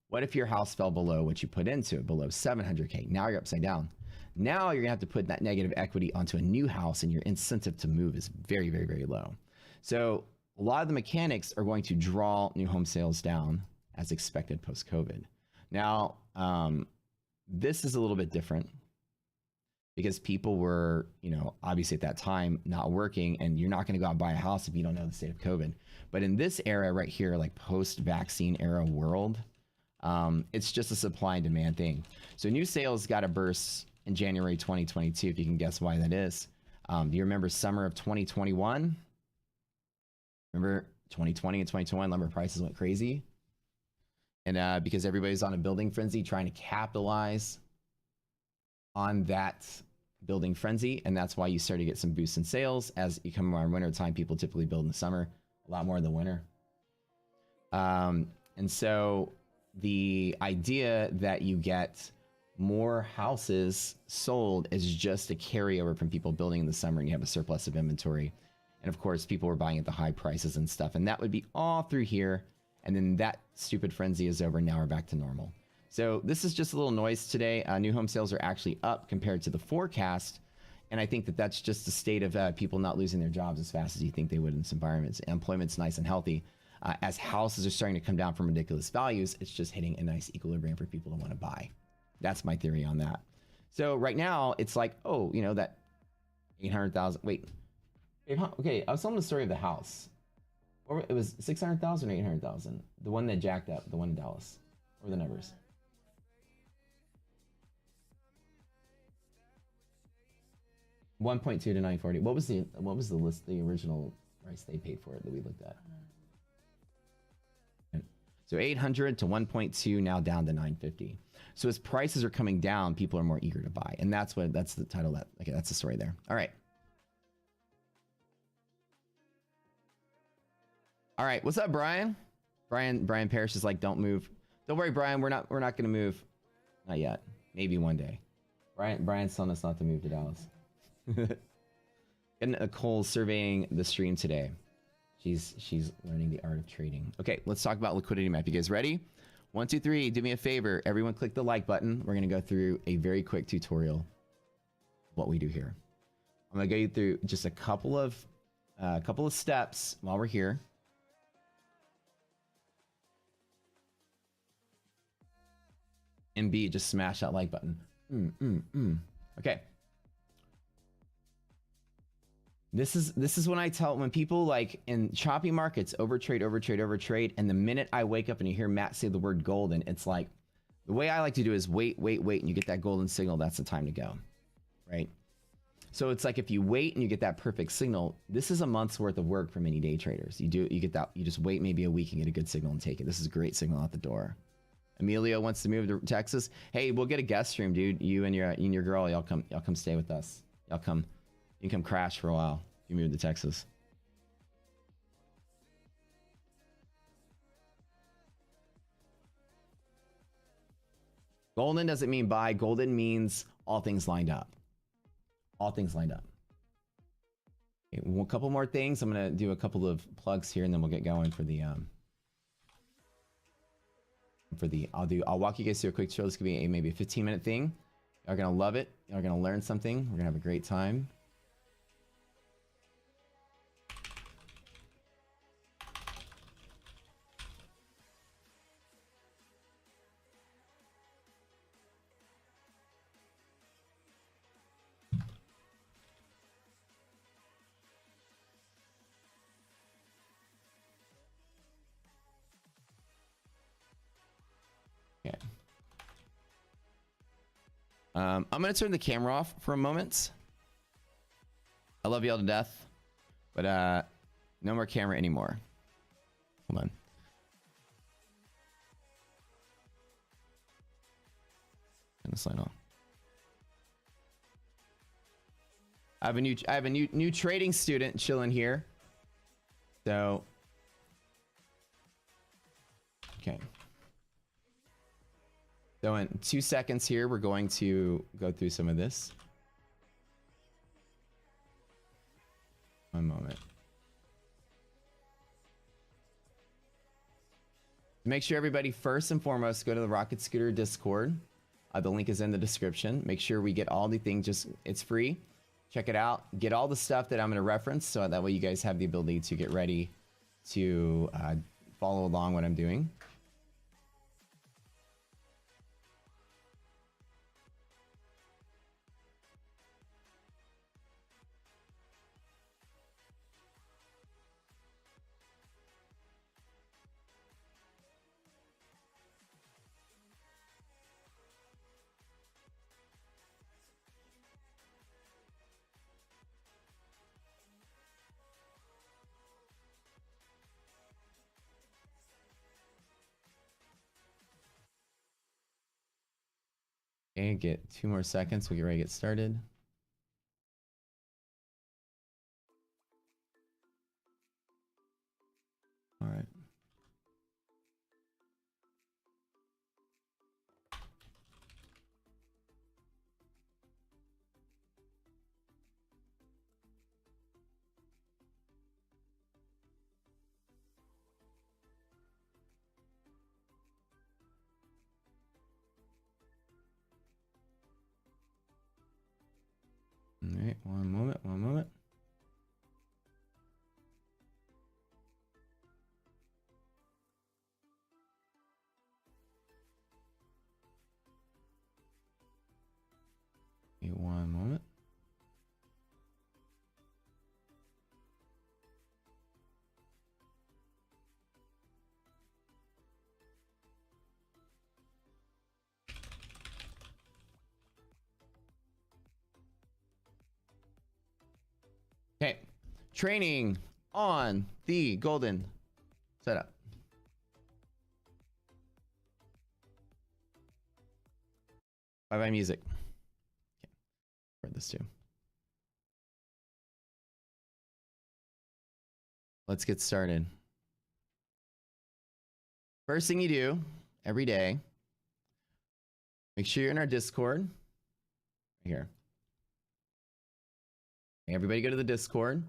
A: What if your house fell below what you put into it, below 700K? Now you're upside down. Now you're gonna have to put that negative equity onto a new house, and your incentive to move is very, very, very low. So a lot of the mechanics are going to draw new home sales down as expected post-COVID. Now, this is a little bit different because people were, obviously at that time not working, and you're not gonna go out and buy a house if you don't know the state of COVID. But in this era right here, like post-vaccine era world, it's just a supply and demand thing. So new sales got a burst in January 2022, if you can guess why that is. Do you remember summer of 2021? Remember 2020 and 2021, lumber prices went crazy? And because everybody's on a building frenzy trying to capitalize on that building frenzy, and that's why you start to get some boosts in sales. As you come around winter time, people typically build in the summer, a lot more in the winter. And so the idea that you get more houses sold is just a carryover from people building in the summer, and you have a surplus of inventory. And of course, people were buying at the high prices and stuff, and that would be all through here. And then that stupid frenzy is over. Now we're back to normal. So this is just a little noise today. New home sales are actually up compared to the forecast. And I think that that's just the state of people not losing their jobs as fast as you think they would in this environment. Employment's nice and healthy. As houses are starting to come down from ridiculous values, it's just hitting a nice equilibrium for people to want to buy. That's my theory on that. So right now, it's like, oh, you know, that 800,000. Wait. Okay, I was telling the story of the house. Or it was 600,000 or 800,000. The one that jacked up, the one in Dallas. What were the numbers? $1.2 to 940. What was the list, the original price they paid for it that we looked at? So 800 to 1.2, now down to 950. So as prices are coming down, people are more eager to buy, and that's the title. Okay, that's the story there. All right. All right, what's up, Brian? Brian Parrish is like, don't move. Don't worry, Brian. We're not gonna move. Not yet. Maybe one day. Brian's telling us not to move to Dallas. And Nicole surveying the stream today. She's learning the art of trading. Okay, let's talk about liquidity map. You guys ready? 1, 2, 3. Do me a favor. Everyone click the like button. We're gonna go through a very quick tutorial of what we do here. I'm gonna go through just a couple of steps while we're here. And B, just smash that like button. Okay. This is when I tell, when people like in choppy markets overtrade, and the minute I wake up and you hear Matt say the word golden, it's like, the way I like to do is wait, and you get that golden signal, that's the time to go, right? So it's like if you wait and you get that perfect signal, this is a month's worth of work for many day traders. You get that, you just wait maybe a week and get a good signal and take it. This is a great signal out the door. Emilio wants to move to Texas. Hey, we'll get a guest stream, dude. You and your girl, y'all come stay with us. You can come crash for a while if you move to Texas. Golden doesn't mean buy. Golden means all things lined up. All things lined up. Okay, a couple more things. I'm gonna do a couple of plugs here, and then we'll get going for the I'll walk you guys through a quick show. This could be maybe a 15-minute thing. Y'all are gonna love it. Y'all are gonna learn something. We're gonna have a great time. Okay. I'm gonna turn the camera off for a moment. I love y'all to death, but no more camera anymore. Hold on. Turn this light on. I have a new trading student chilling here. So, okay. So in 2 seconds here, we're going to go through some of this. One moment. Make sure everybody first and foremost go to the Rocket Scooter Discord. The link is in the description. Make sure we get all the things, it's free. Check it out. Get all the stuff that I'm going to reference, so that way you guys have the ability to get ready to follow along what I'm doing. Okay, get 2 more seconds. We'll get ready to get started. All right. training on the golden setup. Bye-bye music. Okay. Read this too. Let's get started. First thing you do every day, make sure you're in our Discord. Right here. Everybody go to the Discord.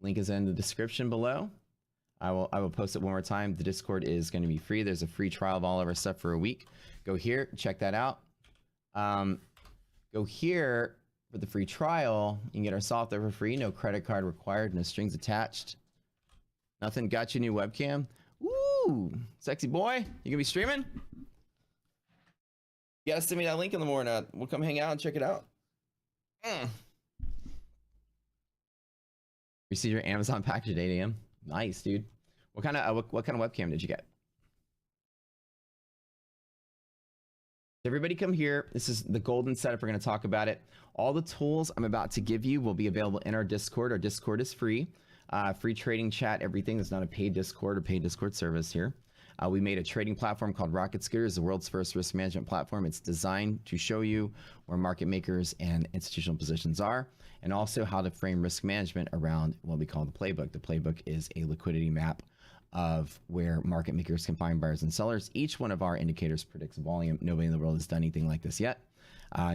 A: Link is in the description below. I will post it one more time. The Discord is going to be free. There's a free trial of all of our stuff for a week. Go here, check that out. Go here for the free trial. You can get our software for free. No credit card required. No strings attached. Nothing. Got you a new webcam. Woo! Sexy boy. You gonna be streaming? You gotta send me that link in the morning. We'll come hang out and check it out. Receive your Amazon package at 8 a.m. Nice, dude. What kind of webcam did you get? Everybody come here. This is the golden setup. We're going to talk about it. All the tools I'm about to give you will be available in our Discord. Our Discord is free. Free trading chat, everything. It's not a paid Discord or paid Discord service here. We made a trading platform called Rocket Scooters, the world's first risk management platform. It's designed to show you where market makers and institutional positions are, and also how to frame risk management around what we call the playbook. The playbook is a liquidity map of where market makers can find buyers and sellers. Each one of our indicators predicts volume. Nobody in the world has done anything like this yet.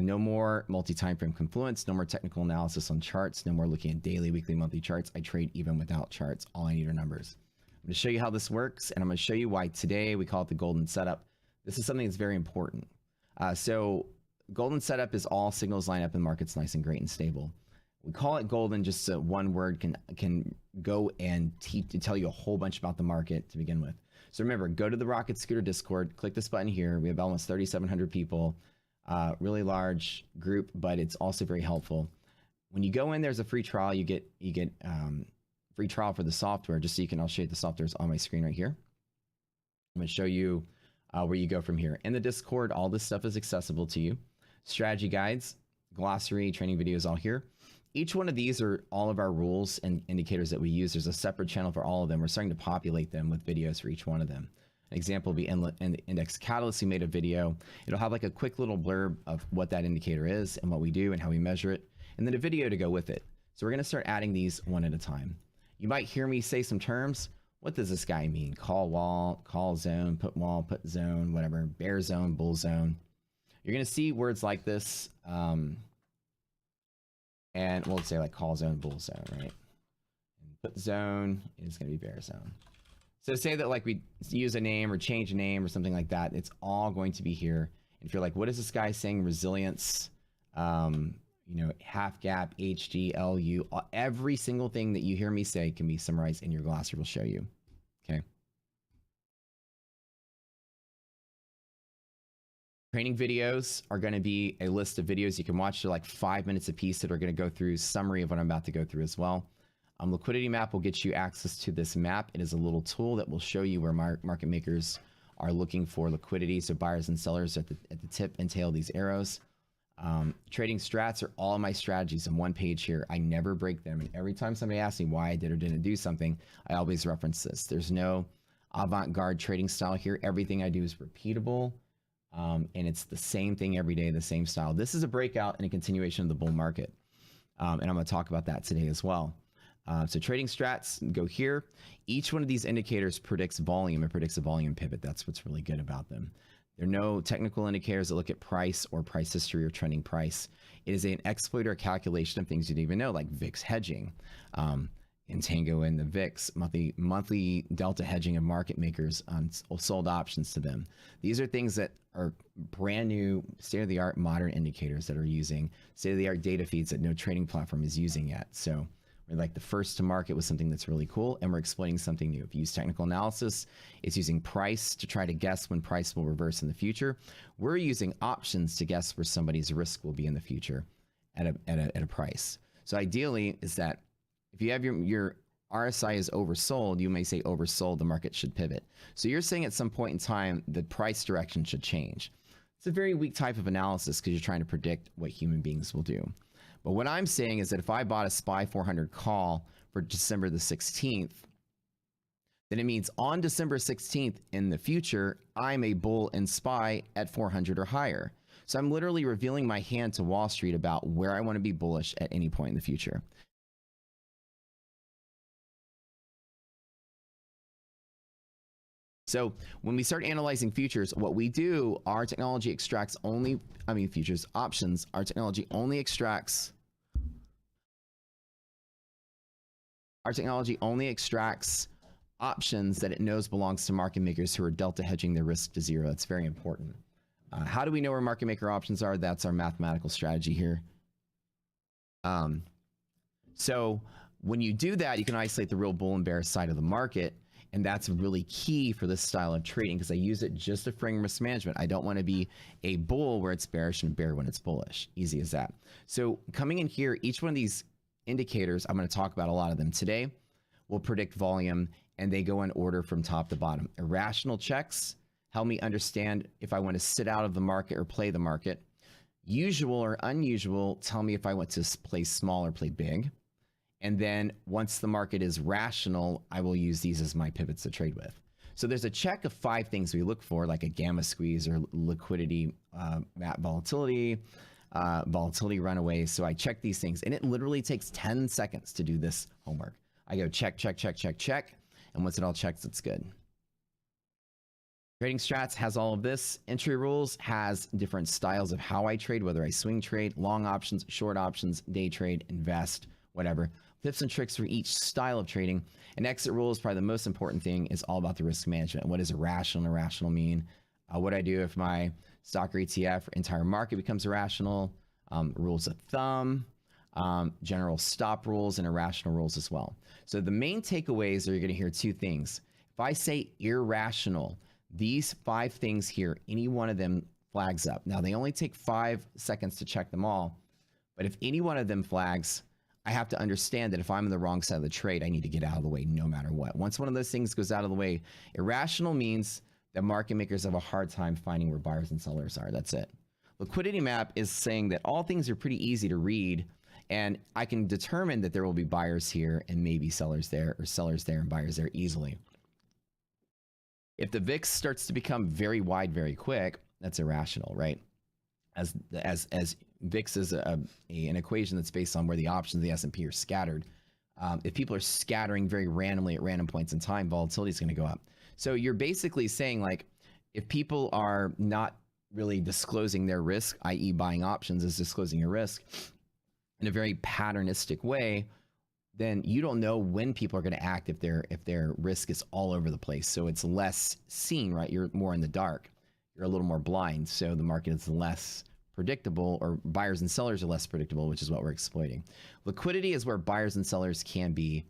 A: No more multi-time frame confluence, no more technical analysis on charts, no more looking at daily, weekly, monthly charts. I trade even without charts. All I need are numbers. I'm going to show you how this works, and I'm going to show you why today we call it the golden setup. This is something that's very important. So golden setup is all signals line up in markets nice and great and stable. We call it golden just so one word can go and tell you a whole bunch about the market to begin with. So remember, go to the Rocket Scooter Discord, click this button here. We have almost 3,700 people, really large group, but it's also very helpful. When you go in, there's a free trial. You get free trial for the software, just so you can, I'll show you the software is on my screen right here. I'm going to show you where you go from here. In the Discord, all this stuff is accessible to you. Strategy guides, glossary, training videos, all here. Each one of these are all of our rules and indicators that we use. There's a separate channel for all of them. We're starting to populate them with videos for each one of them. An example will be Index Catalyst. We made a video. It'll have like a quick little blurb of what that indicator is and what we do and how we measure it, and then a video to go with it. So we're going to start adding these one at a time. You might hear me say some terms. What does this guy mean? Call wall, call zone, put wall, put zone, whatever, bear zone, bull zone. You're going to see words like this. And we'll say like call zone, bull zone, right? And put zone is going to be bear zone. So say that like we use a name or change a name or something like that, it's all going to be here. And if you're like, what is this guy saying? Resilience, you know, half gap, HG, LU, every single thing that you hear me say can be summarized in your glossary. We'll show you. Okay. Training videos are going to be a list of videos you can watch. They're like 5 minutes a piece that are going to go through summary of what I'm about to go through as well. Liquidity map will get you access to this map. It is a little tool that will show you where market makers are looking for liquidity. So buyers and sellers at the tip and tail of these arrows. Trading strats are all my strategies in one page here. I never break them. And every time somebody asks me why I did or didn't do something, I always reference this. There's no avant-garde trading style here. Everything I do is repeatable. And it's the same thing every day, the same style. This is a breakout and a continuation of the bull market. And I'm going to talk about that today as well. So trading strats, go here. Each one of these indicators predicts volume and predicts a volume pivot. That's what's really good about them. There are no technical indicators that look at price or price history or trending price. It is an exploit or calculation of things you didn't even know, like VIX hedging, in Tango and the VIX, monthly delta hedging of market makers on sold options to them. These are things that are brand new, state-of-the-art modern indicators that are using state-of-the-art data feeds that no trading platform is using yet. So we're like the first to market with something that's really cool, and we're exploiting something new. If you use technical analysis, it's using price to try to guess when price will reverse in the future. We're using options to guess where somebody's risk will be in the future at a price. So ideally is that if you have your RSI is oversold, you may say oversold, the market should pivot. So you're saying at some point in time, the price direction should change. It's a very weak type of analysis because you're trying to predict what human beings will do. But what I'm saying is that if I bought a SPY 400 call for December the 16th, then it means on December 16th in the future, I'm a bull and SPY at 400 or higher. So I'm literally revealing my hand to Wall Street about where I want to be bullish at any point in the future. So when we start analyzing futures, what we do, our technology extracts only, futures, options, our technology only extracts options that it knows belongs to market makers who are delta hedging their risk to zero. That's very important. How do we know where market maker options are? That's our mathematical strategy here. So when you do that, you can isolate the real bull and bear side of the market. And that's really key for this style of trading because I use it just to frame risk management. I don't want to be a bull where it's bearish and bear when it's bullish. Easy as that. So coming in here, each one of these indicators, I'm going to talk about a lot of them today, will predict volume, and they go in order from top to bottom. Irrational checks help me understand if I want to sit out of the market or play the market. Usual or unusual tell me if I want to play small or play big. And then once the market is rational, I will use these as my pivots to trade with. So there's a check of 5 things we look for, like a gamma squeeze or liquidity, volatility, volatility runaways. So I check these things, and it literally takes 10 seconds to do this homework. I go check, check, check, check, check. And once it all checks, it's good. Trading Strats has all of this. Entry Rules has different styles of how I trade, whether I swing trade, long options, short options, day trade, invest, whatever. Tips and tricks for each style of trading. And Exit Rules, probably the most important thing, is all about the risk management. What does irrational and irrational mean? What do I do if my stock or ETF or entire market becomes irrational? Rules of thumb, general stop rules, and irrational rules as well. So the main takeaways are you're going to hear 2 things. If I say irrational, these 5 things here, any one of them flags up. Now, they only take 5 seconds to check them all, but if any one of them flags, I have to understand that if I'm on the wrong side of the trade, I need to get out of the way no matter what. Once one of those things goes out of the way, irrational means that market makers have a hard time finding where buyers and sellers are. That's it. Liquidity map is saying that all things are pretty easy to read, and I can determine that there will be buyers here and maybe sellers there, or sellers there and buyers there easily. If the VIX starts to become very wide very quick, that's irrational, right? As VIX is an equation that's based on where the options of the S&P are scattered. If people are scattering very randomly at random points in time, volatility is going to go up. So you're basically saying, like, if people are not really disclosing their risk, i.e. buying options is disclosing your risk in a very patternistic way, then you don't know when people are going to act if their risk is all over the place. So it's less seen, right? You're more in the dark. You're a little more blind. So the market is less predictable, or buyers and sellers are less predictable, which is what we're exploiting. Liquidity is where buyers and sellers can be,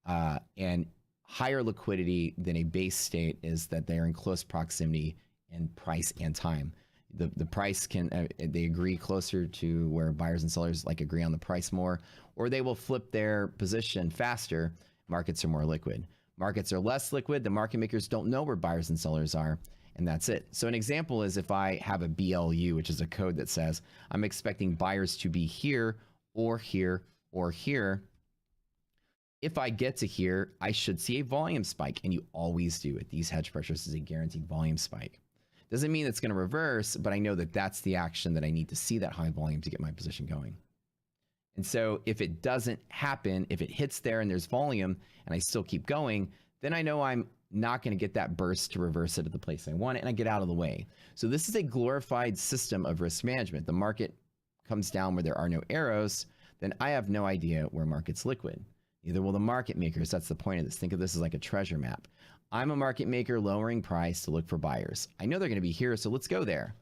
A: and higher liquidity than a base state is that they are in close proximity in price and time. The price can, they agree closer to where buyers and sellers like agree on the price more, or they will flip their position faster. Markets are more liquid. Markets are less liquid. The market makers don't know where buyers and sellers are, and that's it. So an example is if I have a BLU, which is a code that says I'm expecting buyers to be here or here or here. If I get to here, I should see a volume spike, and you always do at these hedge pressures is a guaranteed volume spike. Doesn't mean it's going to reverse, but I know that that's the action that I need to see that high volume to get my position going. And so if it doesn't happen, if it hits there and there's volume and I still keep going, then I know I'm not going to get that burst to reverse it at the place I want it, and I get out of the way. So this is a glorified system of risk management. The market comes down where there are no arrows, then I have no idea where market's liquid. Neither will the market makers. That's the point of this. Think of this as like a treasure map. I'm a market maker lowering price to look for buyers. I know they're going to be here, so let's go there.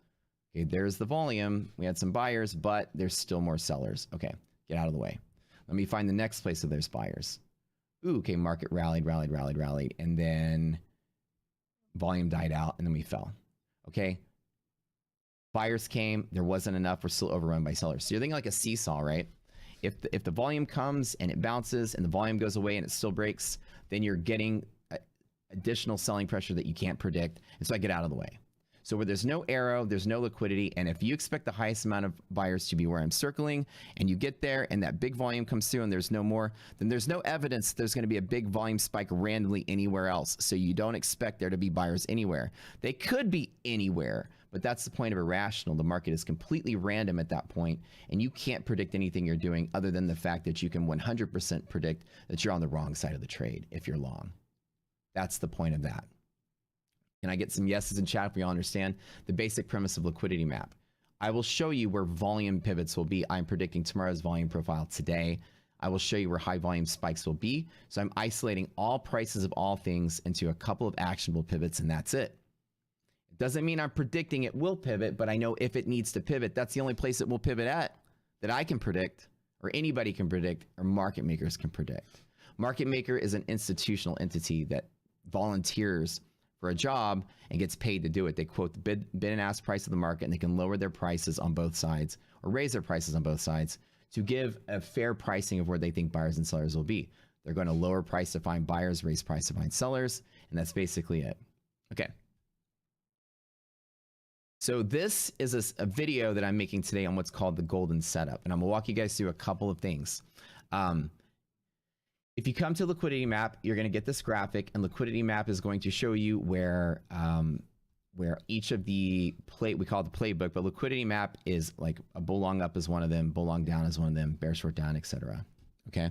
A: Okay, there's the volume. We had some buyers, but there's still more sellers. Okay, get out of the way. Let me find the next place where there's buyers. Ooh, okay, market rallied, and then volume died out, and then we fell. Okay, buyers came. There wasn't enough. We're still overrun by sellers. So you're thinking like a seesaw, right? If the volume comes and it bounces and the volume goes away and it still breaks, then you're getting additional selling pressure that you can't predict. And so I get out of the way. So where there's no arrow, there's no liquidity. And if you expect the highest amount of buyers to be where I'm circling, and you get there and that big volume comes through and there's no more, then there's no evidence there's going to be a big volume spike randomly anywhere else. So you don't expect there to be buyers anywhere. They could be anywhere, but that's the point of irrational. The market is completely random at that point, and you can't predict anything you're doing other than the fact that you can 100% predict that you're on the wrong side of the trade if you're long. That's the point of that. Can I get some yeses in chat if we all understand the basic premise of liquidity map? I will show you where volume pivots will be. I'm predicting tomorrow's volume profile today. I will show you where high volume spikes will be. So I'm isolating all prices of all things into a couple of actionable pivots, and that's it. It doesn't mean I'm predicting it will pivot, but I know if it needs to pivot, that's the only place it will pivot at that I can predict, or anybody can predict, or market makers can predict. Market maker is an institutional entity that volunteers for a job and gets paid to do it. They quote the bid and ask price of the market, and they can lower their prices on both sides or raise their prices on both sides to give a fair pricing of where they think buyers and sellers will be. They're going to lower price to find buyers, raise price to find sellers, and that's basically it. Okay. So this is a video that I'm making today on what's called the golden setup, and I'm gonna walk you guys through a couple of things. If you come to liquidity map, you're going to get this graphic, and liquidity map is going to show you where each of the we call it the playbook, but liquidity map is like a bull long up is one of them, bull long down is one of them, bear short down, etc. Okay.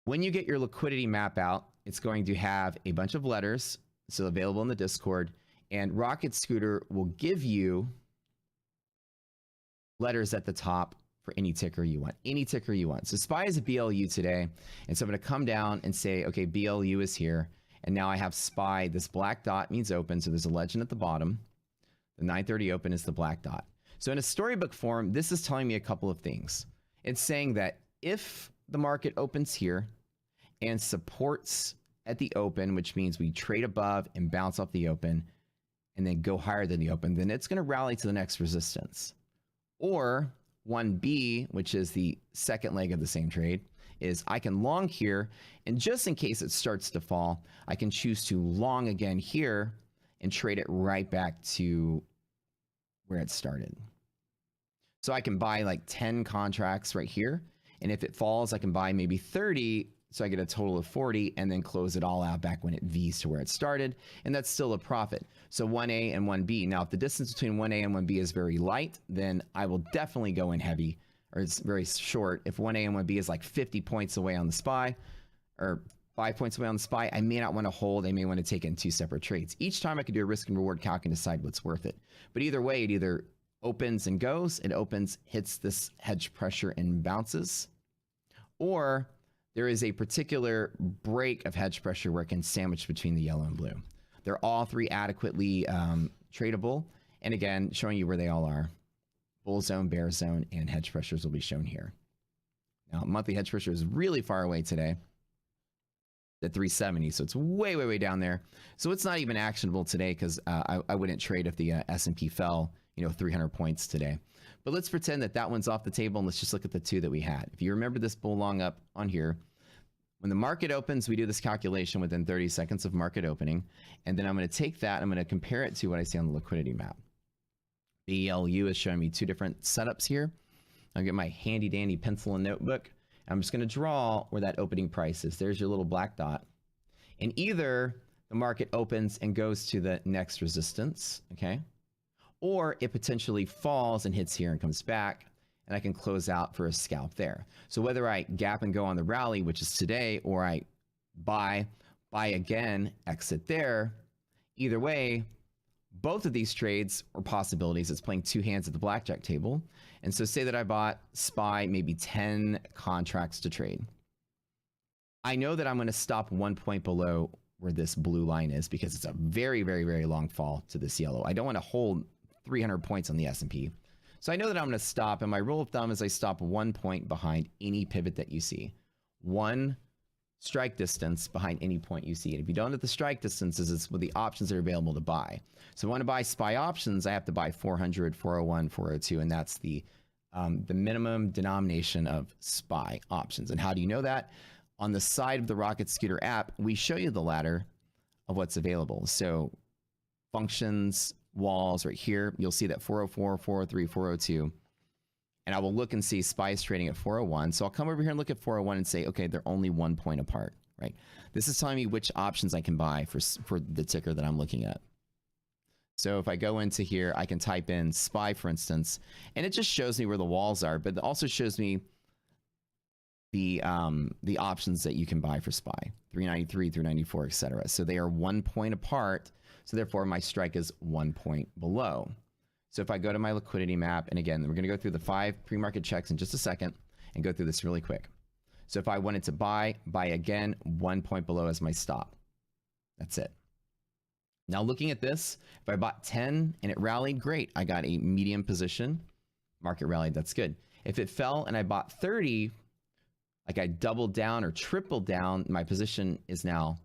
A: When you get your liquidity map out, it's going to have a bunch of letters, so available in the Discord, and Rocket Scooter will give you letters at the top for any ticker you want, any ticker you want. So SPY is a BLU today, and so I'm going to come down and say, okay, BLU is here, and now I have SPY. This black dot means open, so there's a legend at the bottom. The 930 open is the black dot. So in a storybook form, this is telling me a couple of things. It's saying that if the market opens here and supports at the open, which means we trade above and bounce off the open and then go higher than the open, then it's going to rally to the next resistance. Or 1B, which is the second leg of the same trade, is I can long here, and just in case it starts to fall, I can choose to long again here and trade it right back to where it started. So I can buy like 10 contracts right here, and if it falls, I can buy maybe 30, so I get a total of 40, and then close it all out back when it V's to where it started, and that's still a profit. So 1A and 1B. Now, if the distance between 1A and 1B is very light, then I will definitely go in heavy, or it's very short. If 1A and 1B is like 50 points away on the SPY, or 5 points away on the SPY, I may not want to hold. I may want to take in two separate trades. Each time I could do a risk and reward calc and decide what's worth it. But either way, it either opens and goes, it opens, hits this hedge pressure and bounces, or there is a particular break of hedge pressure where it can sandwich between the yellow and blue. They're all three adequately tradable. And again, showing you where they all are. Bull zone, bear zone, and hedge pressures will be shown here. Now, monthly hedge pressure is really far away today at 370. So it's way, way, way down there. So it's not even actionable today because I wouldn't trade if the S&P fell, 300 points today. But let's pretend that that one's off the table, and let's just look at the two that we had. If you remember this bull long up on here, when the market opens, we do this calculation within 30 seconds of market opening, and then I'm going to take that, I'm going to compare it to what I see on the liquidity map. BLU is showing me two different setups here. I'll get my handy dandy pencil and notebook. I'm just going to draw where that opening price is. There's your little black dot. And either the market opens and goes to the next resistance, okay? Or it potentially falls and hits here and comes back, and I can close out for a scalp there. So whether I gap and go on the rally, which is today, or I buy again, exit there, either way, both of these trades are possibilities. It's playing two hands at the blackjack table. And so say that I bought SPY maybe 10 contracts to trade. I know that I'm going to stop 1 point below where this blue line is because it's a very, very, very long fall to this yellow. I don't want to hold 300 points on the S&P. So I know that I'm going to stop, and my rule of thumb is I stop 1 point behind any pivot that you see. One strike distance behind any point you see. And if you don't hit the strike distances, it's with the options that are available to buy. So if I want to buy SPY options, I have to buy 400, 401, 402, and that's the minimum denomination of SPY options. And how do you know that? On the side of the Rocket Scooter app, we show you the ladder of what's available. So functions walls right here. You'll see that 404, 403, 402. And I will look and see SPY is trading at 401. So I'll come over here and look at 401 and say, okay, they're only 1 point apart, right? This is telling me which options I can buy for the ticker that I'm looking at. So if I go into here, I can type in SPY, for instance, and it just shows me where the walls are, but it also shows me the options that you can buy for SPY, 393, 394, etc. So they are 1 point apart. So therefore, my strike is 1 point below. So if I go to my liquidity map, and again, we're going to go through the 5 pre-market checks in just a second and go through this really quick. So if I wanted to buy again, 1 point below as my stop. That's it. Now looking at this, if I bought 10 and it rallied, great. I got a medium position. Market rallied, that's good. If it fell and I bought 30, like I doubled down or tripled down, my position is now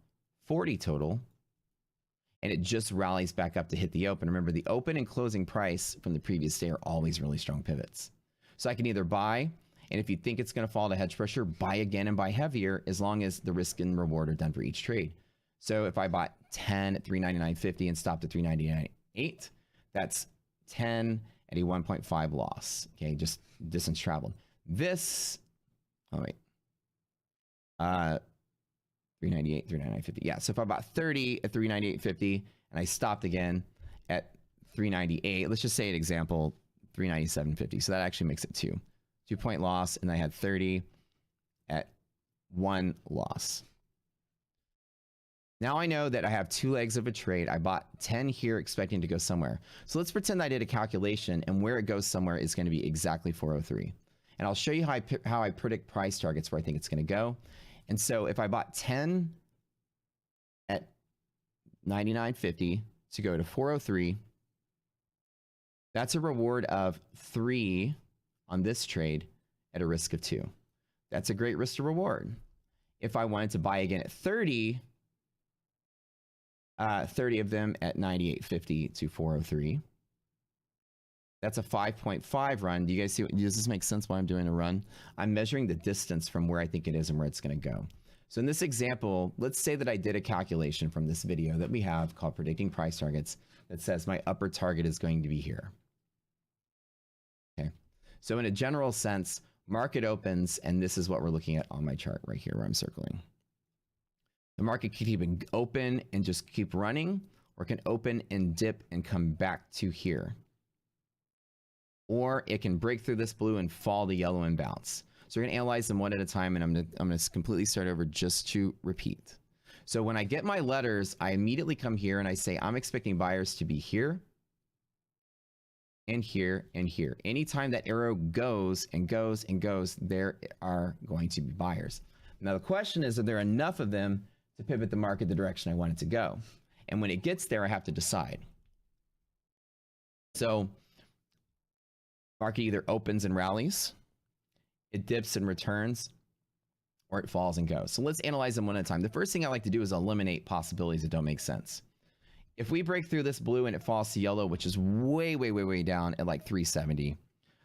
A: 40 total. And it just rallies back up to hit the open. Remember, the open and closing price from the previous day are always really strong pivots. So I can either buy, and if you think it's going to fall to hedge pressure, buy again and buy heavier as long as the risk and reward are done for each trade. So if I bought 10 at 399.50 and stopped at 399.8, that's 10 at a 1.5 loss. Okay, just distance traveled. This, oh wait, 398, 399.50. Yeah, so if I bought 30 at 398.50 and I stopped again at 398, let's just say an example, 397.50. So that actually makes it 2 point loss, and I had 30 at 1 loss. Now I know that I have 2 legs of a trade. I bought 10 here expecting to go somewhere. So let's pretend I did a calculation and where it goes somewhere is going to be exactly 403. And I'll show you how I predict price targets where I think it's going to go. And so if I bought 10 at 99.50 to go to 403, that's a reward of 3 on this trade at a risk of 2. That's a great risk to reward. If I wanted to buy again at 30 of them at 98.50 to 403, that's a 5.5 run. Do you guys see? Does this make sense why I'm doing a run? I'm measuring the distance from where I think it is and where it's going to go. So in this example, let's say that I did a calculation from this video that we have called Predicting Price Targets that says my upper target is going to be here. Okay. So in a general sense, market opens, and this is what we're looking at on my chart right here where I'm circling. The market can keep open and just keep running, or it can open and dip and come back to here. Or it can break through this blue and fall to yellow and bounce. So we're going to analyze them one at a time, and I'm going to completely start over just to repeat. So when I get my letters, I immediately come here and I say, I'm expecting buyers to be here and here and here. Anytime that arrow goes and goes and goes, there are going to be buyers. Now the question is, are there enough of them to pivot the market the direction I want it to go? And when it gets there, I have to decide. So market either opens and rallies, it dips and returns, or it falls and goes. So let's analyze them one at a time. The first thing I like to do is eliminate possibilities that don't make sense. If we break through this blue and it falls to yellow, which is way, way, way, way down at like 370,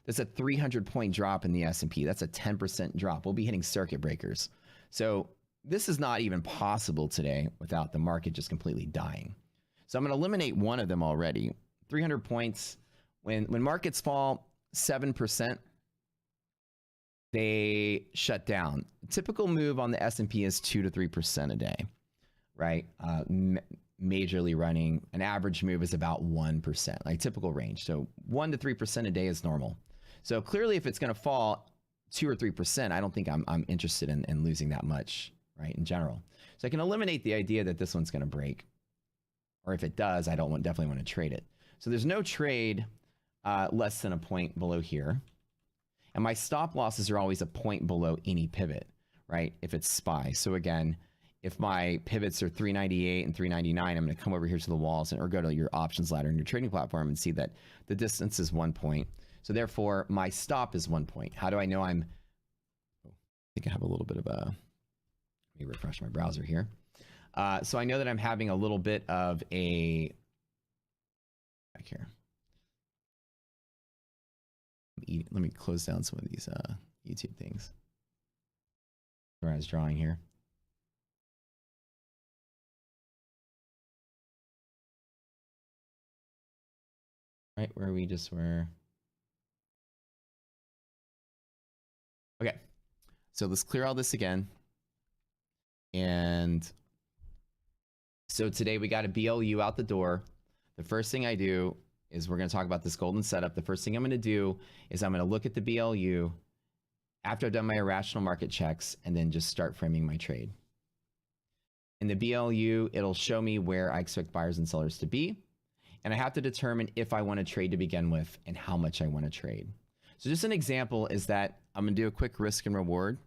A: that's a 300-point drop in the S&P. That's a 10% drop. We'll be hitting circuit breakers. So this is not even possible today without the market just completely dying. So I'm going to eliminate one of them already. 300 points. When markets fall 7%, they shut down. Typical move on the S&P is 2 to 3% a day, right? Majorly running, an average move is about 1%, like typical range. So 1 to 3% a day is normal. So clearly, if it's going to fall 2 or 3%, I don't think I'm interested in losing that much, right? In general, so I can eliminate the idea that this one's going to break, or if it does, I definitely want to trade it. So there's no trade less than a point below here. And my stop losses are always a point below any pivot, right? If it's SPY. So again, if my pivots are 398 and 399, I'm going to come over here to the walls or go to your options ladder in your trading platform and see that the distance is 1 point. So therefore, my stop is 1 point. How do I know I'm... I think I have a little bit of a... Let me refresh my browser here. So I know that I'm having a little bit of a... Back here. Let me close down some of these YouTube things where I was drawing here. right where we just were. Okay, so let's clear all this again. And so today we got a BLU out the door. The first thing I do is we're going to talk about this golden setup. The first thing I'm going to do is I'm going to look at the BLU after I've done my irrational market checks and then just start framing my trade. In the BLU, it'll show me where I expect buyers and sellers to be. And I have to determine if I want to trade to begin with and how much I want to trade. So just an example is that I'm going to do a quick risk and reward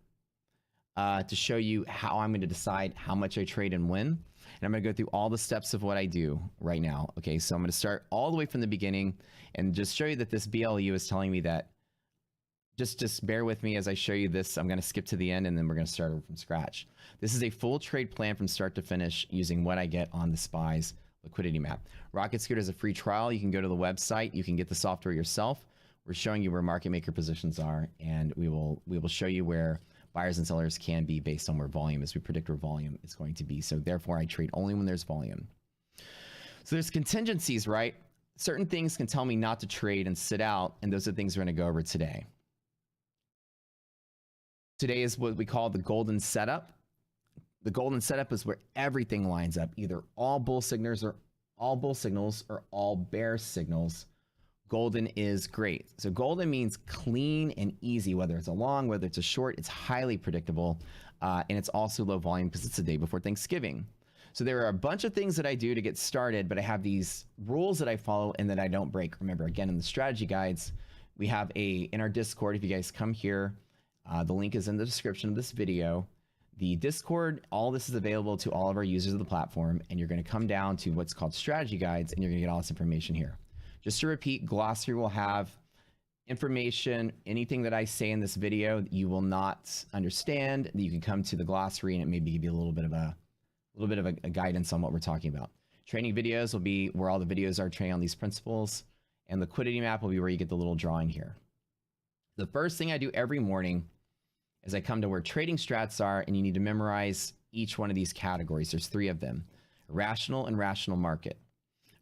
A: to show you how I'm going to decide how much I trade and when. And I'm going to go through all the steps of what I do right now. Okay, so I'm going to start all the way from the beginning and just show you that this BLU is telling me that just bear with me as I show you this. I'm going to skip to the end and then we're going to start over from scratch. This is a full trade plan from start to finish using what I get on the SPY's liquidity map. Rocket Scooter is a free trial. You can go to the website. You can get the software yourself. We're showing you where market maker positions are, and we will show you where buyers and sellers can be based on where volume is. We predict where volume is going to be. So therefore, I trade only when there's volume. So there's contingencies, right? Certain things can tell me not to trade and sit out, and those are things we're going to go over today. Today is what we call the golden setup. The golden setup is where everything lines up, either all bull signals or all bear signals. Golden is great. So golden means clean and easy, whether it's a long, whether it's a short, it's highly predictable. And it's also low volume because it's the day before Thanksgiving. So there are a bunch of things that I do to get started, but I have these rules that I follow and that I don't break. Remember, again, in the strategy guides, we have in our Discord, if you guys come here, the link is in the description of this video. The Discord, all this is available to all of our users of the platform, and you're going to come down to what's called strategy guides, and you're going to get all this information here. Just to repeat, Glossary will have information, anything that I say in this video that you will not understand, that you can come to the Glossary and it maybe give you a little bit of a guidance on what we're talking about. Training videos will be where all the videos are training on these principles, and liquidity map will be where you get the little drawing here. The first thing I do every morning is I come to where trading strats are, and you need to memorize each one of these categories. There's 3 of them: irrational and rational market.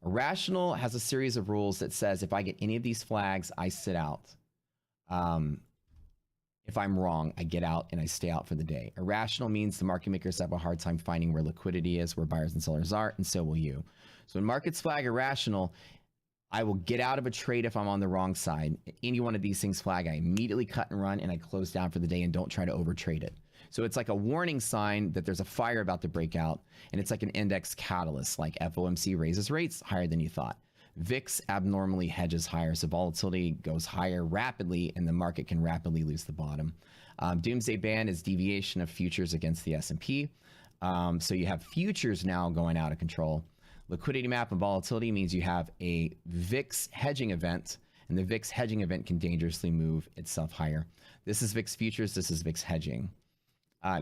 A: Irrational has a series of rules that says if I get any of these flags, I sit out. If I'm wrong, I get out and I stay out for the day. Irrational means the market makers have a hard time finding where liquidity is, where buyers and sellers are, and so will you. So when markets flag irrational, I will get out of a trade if I'm on the wrong side. Any one of these things flag, I immediately cut and run and I close down for the day and don't try to overtrade it. So it's like a warning sign that there's a fire about to break out, and it's like an index catalyst, like FOMC raises rates higher than you thought. VIX abnormally hedges higher, so volatility goes higher rapidly and the market can rapidly lose the bottom. Doomsday band is deviation of futures against the S&P. So you have futures now going out of control. Liquidity map and volatility means you have a VIX hedging event, and the VIX hedging event can dangerously move itself higher. This is VIX futures, this is VIX hedging.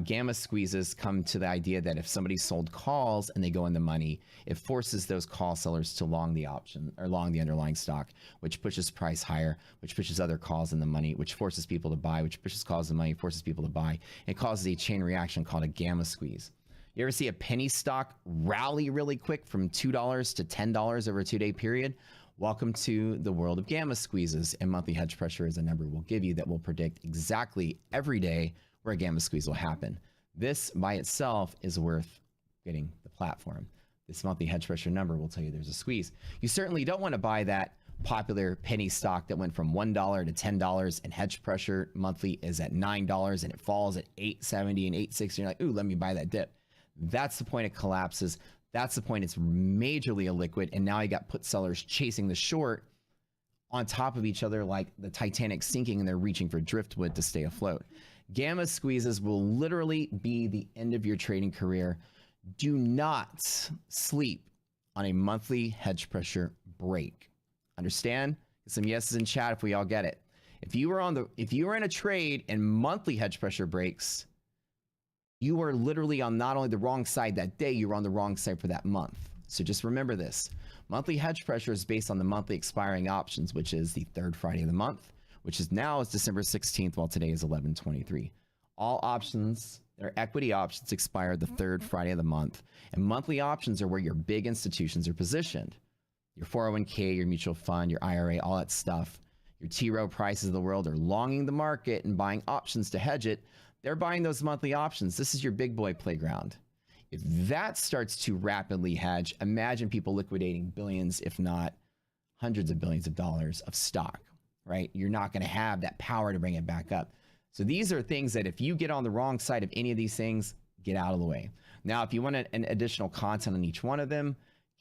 A: Gamma squeezes come to the idea that if somebody sold calls and they go in the money, it forces those call sellers to long the option or long the underlying stock, which pushes price higher, which pushes other calls in the money, which forces people to buy, which pushes calls in the money, forces people to buy. It causes a chain reaction called a gamma squeeze. You ever see a penny stock rally really quick from $2 to $10 over a 2-day period? Welcome to the world of gamma squeezes, and monthly hedge pressure is a number we'll give you that will predict exactly every day where a gamma squeeze will happen. This by itself is worth getting the platform. This monthly hedge pressure number will tell you there's a squeeze. You certainly don't want to buy that popular penny stock that went from $1 to $10 and hedge pressure monthly is at $9 and it falls at $8.70 and $8.60. And you're like, ooh, let me buy that dip. That's the point it collapses. That's the point it's majorly illiquid. And now you got put sellers chasing the short on top of each other like the Titanic sinking, and they're reaching for driftwood to stay afloat. Gamma squeezes will literally be the end of your trading career. Do not sleep on a monthly hedge pressure break. Understand? Get some yeses in chat if we all get it. If you were in a trade and monthly hedge pressure breaks, you were literally on not only the wrong side that day, you were on the wrong side for that month. So just remember this. Monthly hedge pressure is based on the monthly expiring options, which is the 3rd Friday of the month, which is now is December 16th, while today is 11/23. All options, their equity options, expire the 3rd Friday of the month, and monthly options are where your big institutions are positioned. your 401k, your mutual fund, your IRA, all that stuff, your T Rowe Prices of the world are longing the market and buying options to hedge it. They're buying those monthly options. This is your big boy playground. If that starts to rapidly hedge, imagine people liquidating billions, if not hundreds of billions of dollars of stock, right? You're not going to have that power to bring it back up. So these are things that if you get on the wrong side of any of these things, get out of the way. Now, if you want an additional content on each one of them,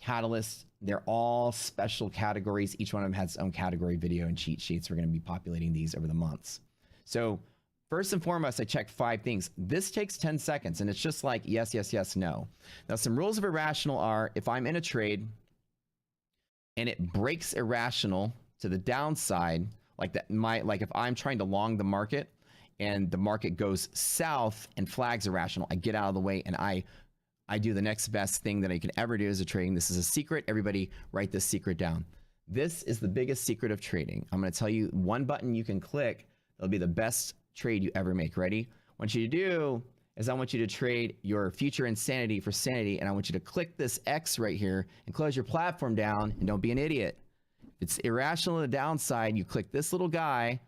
A: catalysts, they're all special categories. Each one of them has its own category video and cheat sheets. We're going to be populating these over the months. So first and foremost, I check 5 things. This takes 10 seconds, and it's just like yes, yes, yes, no. Now, some rules of irrational are if I'm in a trade and it breaks irrational to the downside, like that, like if I'm trying to long the market and the market goes south and flags irrational, I get out of the way and I do the next best thing that I can ever do as a trading. This is a secret. Everybody write this secret down. This is the biggest secret of trading. I'm going to tell you one button you can click. It'll be the best trade you ever make. Ready? What I want you to do is I want you to trade your future insanity for sanity, and I want you to click this X right here and close your platform down, and don't be an idiot. If it's irrational on the downside, you click this little guy,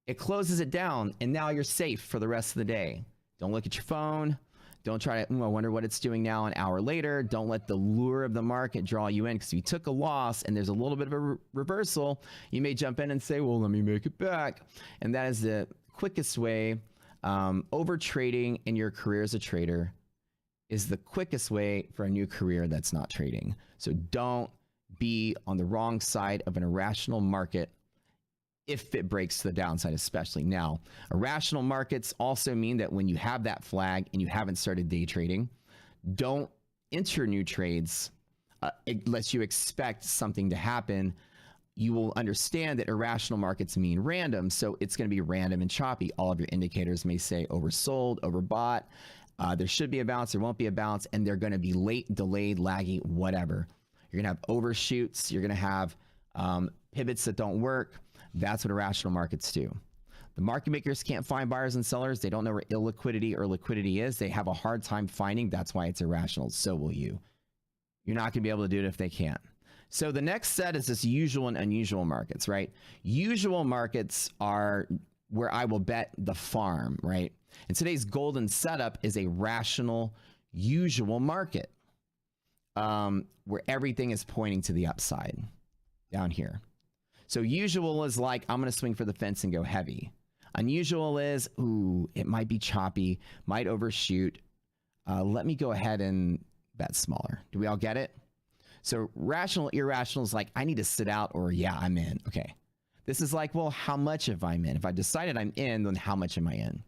A: it closes it down, and now you're safe for the rest of the day. Don't look at your phone. Don't try to, I wonder what it's doing now an hour later. Don't let the lure of the market draw you in, because if you took a loss and there's a little bit of a reversal, you may jump in and say, well, let me make it back. And that is the quickest way. Over trading in your career as a trader is the quickest way for a new career that's not trading. So don't be on the wrong side of an irrational market if it breaks to the downside, especially. Now, irrational markets also mean that when you have that flag and you haven't started day trading, don't enter new trades unless you expect something to happen. You will understand that irrational markets mean random, so it's going to be random and choppy. All of your indicators may say oversold, overbought. There should be a bounce, there won't be a bounce, and they're going to be late, delayed, laggy, whatever. You're going to have overshoots. You're going to have pivots that don't work. That's what irrational markets do. The market makers can't find buyers and sellers. They don't know where illiquidity or liquidity is. They have a hard time finding. That's why it's irrational. So will you. You're not going to be able to do it if they can't. So the next set is this usual and unusual markets, right? Usual markets are where I will bet the farm, right? And today's golden setup is a rational, usual market where everything is pointing to the upside down here. So usual is like, I'm going to swing for the fence and go heavy. Unusual is, ooh, it might be choppy, might overshoot. Let me go ahead and bet smaller. Do we all get it? So rational, irrational is like, I need to sit out, or yeah, I'm in. Okay. This is like, well, how much if I'm in? If I decided I'm in, then how much am I in?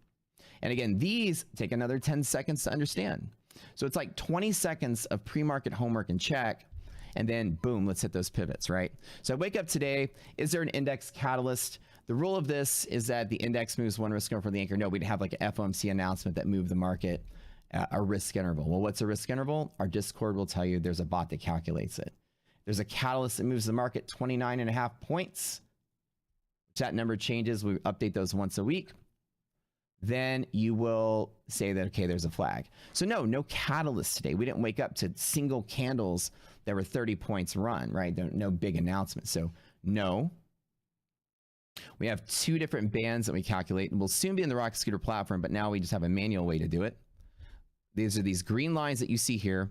A: And again, these take another 10 seconds to understand. So it's like 20 seconds of pre-market homework and check. And then boom, let's hit those pivots, right? So I wake up today, is there an index catalyst? The rule of this is that the index moves one risk over the anchor. No, we'd have like an FOMC announcement that moved the market a risk interval. Well, what's a risk interval? Our Discord will tell you there's a bot that calculates it. There's a catalyst that moves the market 29.5 points. If that number changes, we update those once a week. Then you will say that, okay, there's a flag. So no catalyst today. We didn't wake up to single candles that were 30 points run, right? No big announcement. So no. We have 2 different bands that we calculate, and we'll soon be in the Rocket Scooter platform, but now we just have a manual way to do it. These are these green lines that you see here,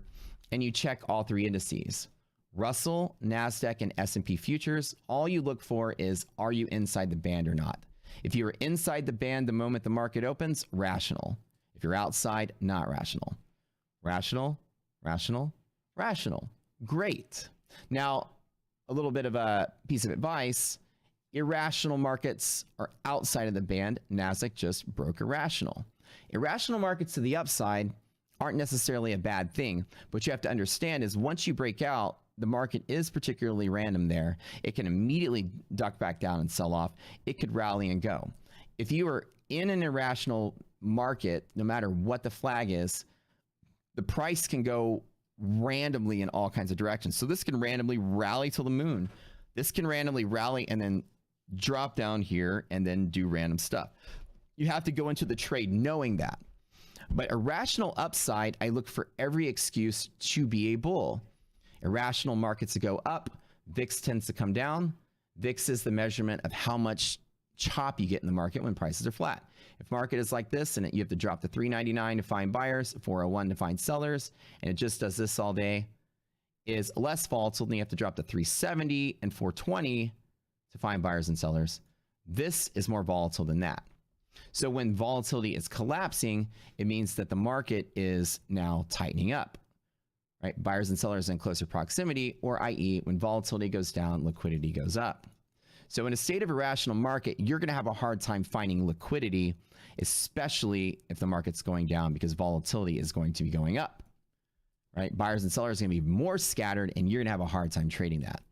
A: and you check all 3 indices. Russell, NASDAQ, and S&P futures. All you look for is, are you inside the band or not? If you are inside the band the moment the market opens, rational. If you're outside, not rational. Rational, rational, rational. Great. Now, a little bit of a piece of advice. Irrational markets are outside of the band. NASDAQ just broke irrational. Irrational markets to the upside aren't necessarily a bad thing. What you have to understand is once you break out, the market is particularly random there. It can immediately duck back down and sell off. It could rally and go. If you are in an irrational market, no matter what the flag is, the price can go randomly in all kinds of directions. So this can randomly rally to the moon. This can randomly rally and then drop down here and then do random stuff. You have to go into the trade knowing that. But irrational upside, I look for every excuse to be a bull. Irrational markets to go up, VIX tends to come down. VIX is the measurement of how much chop you get in the market when prices are flat. If market is like this and you have to drop to 399 to find buyers, 401 to find sellers, and it just does this all day, is less volatile than you have to drop to 370 and 420 to find buyers and sellers. This is more volatile than that. So when volatility is collapsing, it means that the market is now tightening up, right? Buyers and sellers in closer proximity, or i.e., when volatility goes down, liquidity goes up. So in a state of irrational market, you're going to have a hard time finding liquidity, especially if the market's going down, because volatility is going to be going up, right? Buyers and sellers are going to be more scattered, and you're going to have a hard time trading that.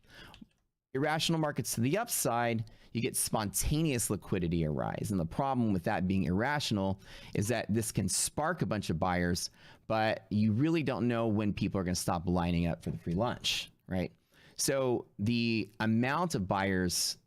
A: Irrational markets to the upside, you get spontaneous liquidity arise. And the problem with that being irrational is that this can spark a bunch of buyers, but you really don't know when people are going to stop lining up for the free lunch, right? So the amount of buyers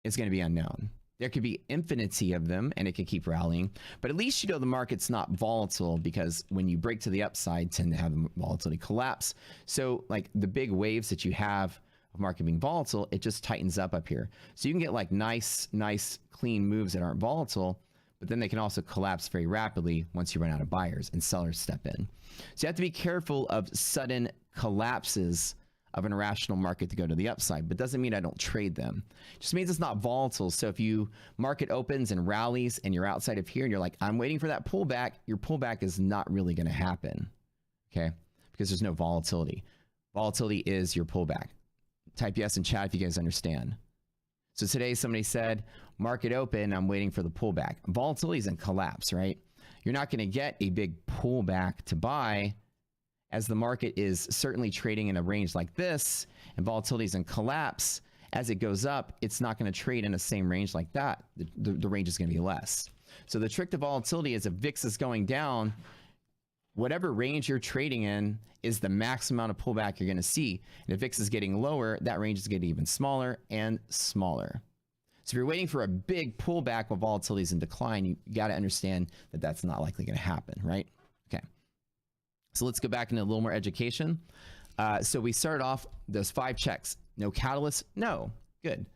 A: is going to be unknown. There could be infinity of them and it could keep rallying, but at least you know the market's not volatile, because when you break to the upside, tend to have the volatility collapse. So like the big waves that you have of market being volatile, it just tightens up here. So you can get like nice, clean moves that aren't volatile, but then they can also collapse very rapidly once you run out of buyers and sellers step in. So you have to be careful of sudden collapses of an irrational market to go to the upside, but doesn't mean I don't trade them. It just means it's not volatile. So if you market opens and rallies and you're outside of here and you're like, I'm waiting for that pullback, your pullback is not really going to happen, okay? Because there's no volatility. Volatility is your pullback. Type yes in chat if you guys understand. So today somebody said, market open, I'm waiting for the pullback. Volatility is in collapse, right? You're not going to get a big pullback to buy, as the market is certainly trading in a range like this, and volatility is in collapse. As it goes up, it's not going to trade in the same range like that. The range is going to be less. So the trick to volatility is if VIX is going down, whatever range you're trading in is the max amount of pullback you're going to see. And if VIX is getting lower, that range is getting even smaller and smaller. So if you're waiting for a big pullback while volatility is in decline, you got to understand that that's not likely going to happen, right? Okay. So let's go back into a little more education. So we started off those 5 checks. No catalyst? No. Good.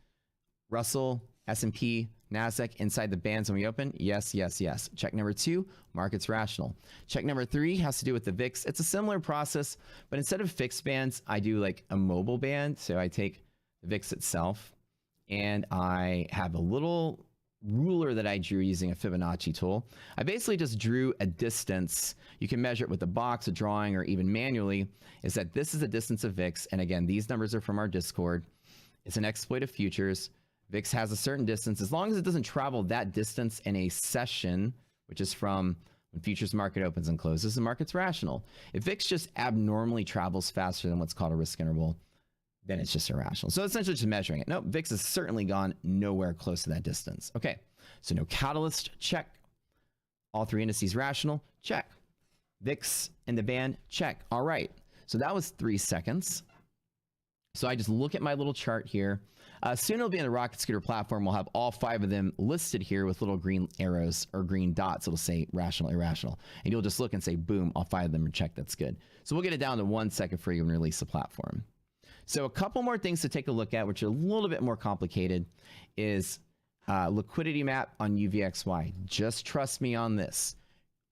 A: Russell, S&P, NASDAQ inside the bands when we open? Yes, yes, yes. Check number 2, market's rational. Check number 3 has to do with the VIX. It's a similar process, but instead of fixed bands, I do like a mobile band. So I take the VIX itself and I have a little ruler that I drew using a Fibonacci tool. I basically just drew a distance. You can measure it with a box, a drawing, or even manually. Is that this is the distance of VIX. And again, these numbers are from our Discord. It's an exploit of futures. VIX has a certain distance. As long as it doesn't travel that distance in a session, which is from when futures market opens and closes, the market's rational. If VIX just abnormally travels faster than what's called a risk interval, then it's just irrational. So essentially just measuring it. No, VIX has certainly gone nowhere close to that distance. Okay, so no catalyst, check. All 3 indices rational, check. VIX in the band, check. All right, so that was 3 seconds. So I just look at my little chart here. Soon it'll be in the Rocket Scooter platform. We'll have all 5 of them listed here with little green arrows or green dots. It'll say rational, irrational. And you'll just look and say, boom, all 5 of them are checked. That's good. So we'll get it down to 1 second for you when we release the platform. So a couple more things to take a look at, which are a little bit more complicated, is liquidity map on UVXY. Just trust me on this.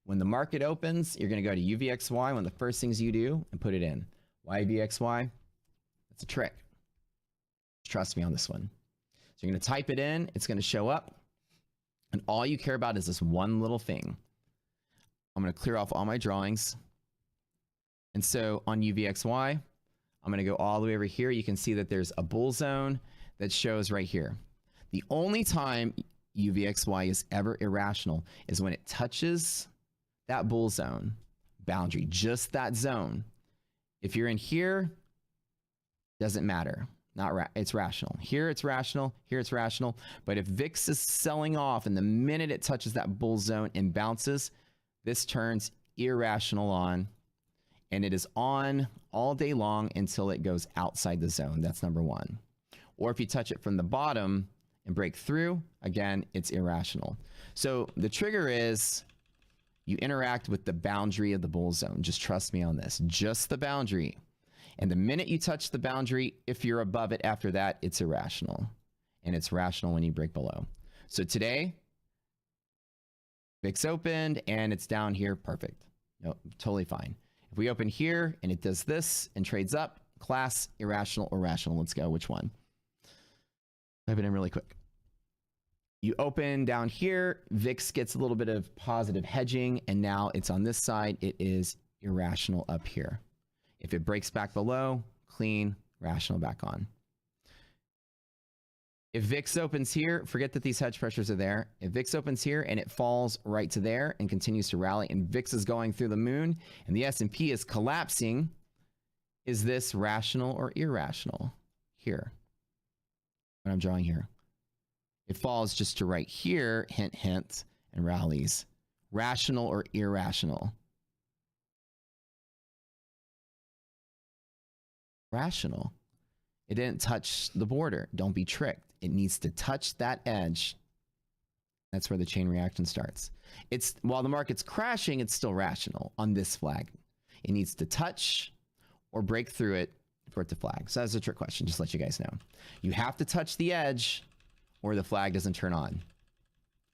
A: When the market opens, you're going to go to UVXY, one of the first things you do, and put it in. Why UVXY? That's a trick. Trust me on this one. So you're going to type it in. It's going to show up. And all you care about is this one little thing. I'm going to clear off all my drawings. And so on UVXY, I'm going to go all the way over here. You can see that there's a bull zone that shows right here. The only time UVXY is ever irrational is when it touches that bull zone boundary, just that zone. If you're in here, doesn't matter. It's rational. Here it's rational, here it's rational. But if VIX is selling off and the minute it touches that bull zone and bounces, this turns irrational on, and it is on all day long until it goes outside the zone. That's number 1. Or if you touch it from the bottom and break through, again, it's irrational. So the trigger is you interact with the boundary of the bull zone. Just trust me on this. Just the boundary. And the minute you touch the boundary, if you're above it after that, it's irrational. And it's rational when you break below. So today, VIX opened and it's down here. Perfect. No, totally fine. If we open here and it does this and trades up, class, irrational or rational. Let's go. Which one? Type it in really quick. You open down here, VIX gets a little bit of positive hedging, and now it's on this side. It is irrational up here. If it breaks back below, clean, rational back on. If VIX opens here, forget that these hedge pressures are there. If VIX opens here and it falls right to there and continues to rally, and VIX is going through the moon and the S&P is collapsing, is this rational or irrational? Here, what I'm drawing here. It falls just to right here, hint, hint, and rallies. Rational or irrational? Rational. It didn't touch the border. Don't be tricked. It needs to touch that edge. That's where the chain reaction starts. It's while the market's crashing, it's still rational on this flag. It needs to touch or break through it for it to flag. So that's a trick question, just to let you guys know. You have to touch the edge or the flag doesn't turn on.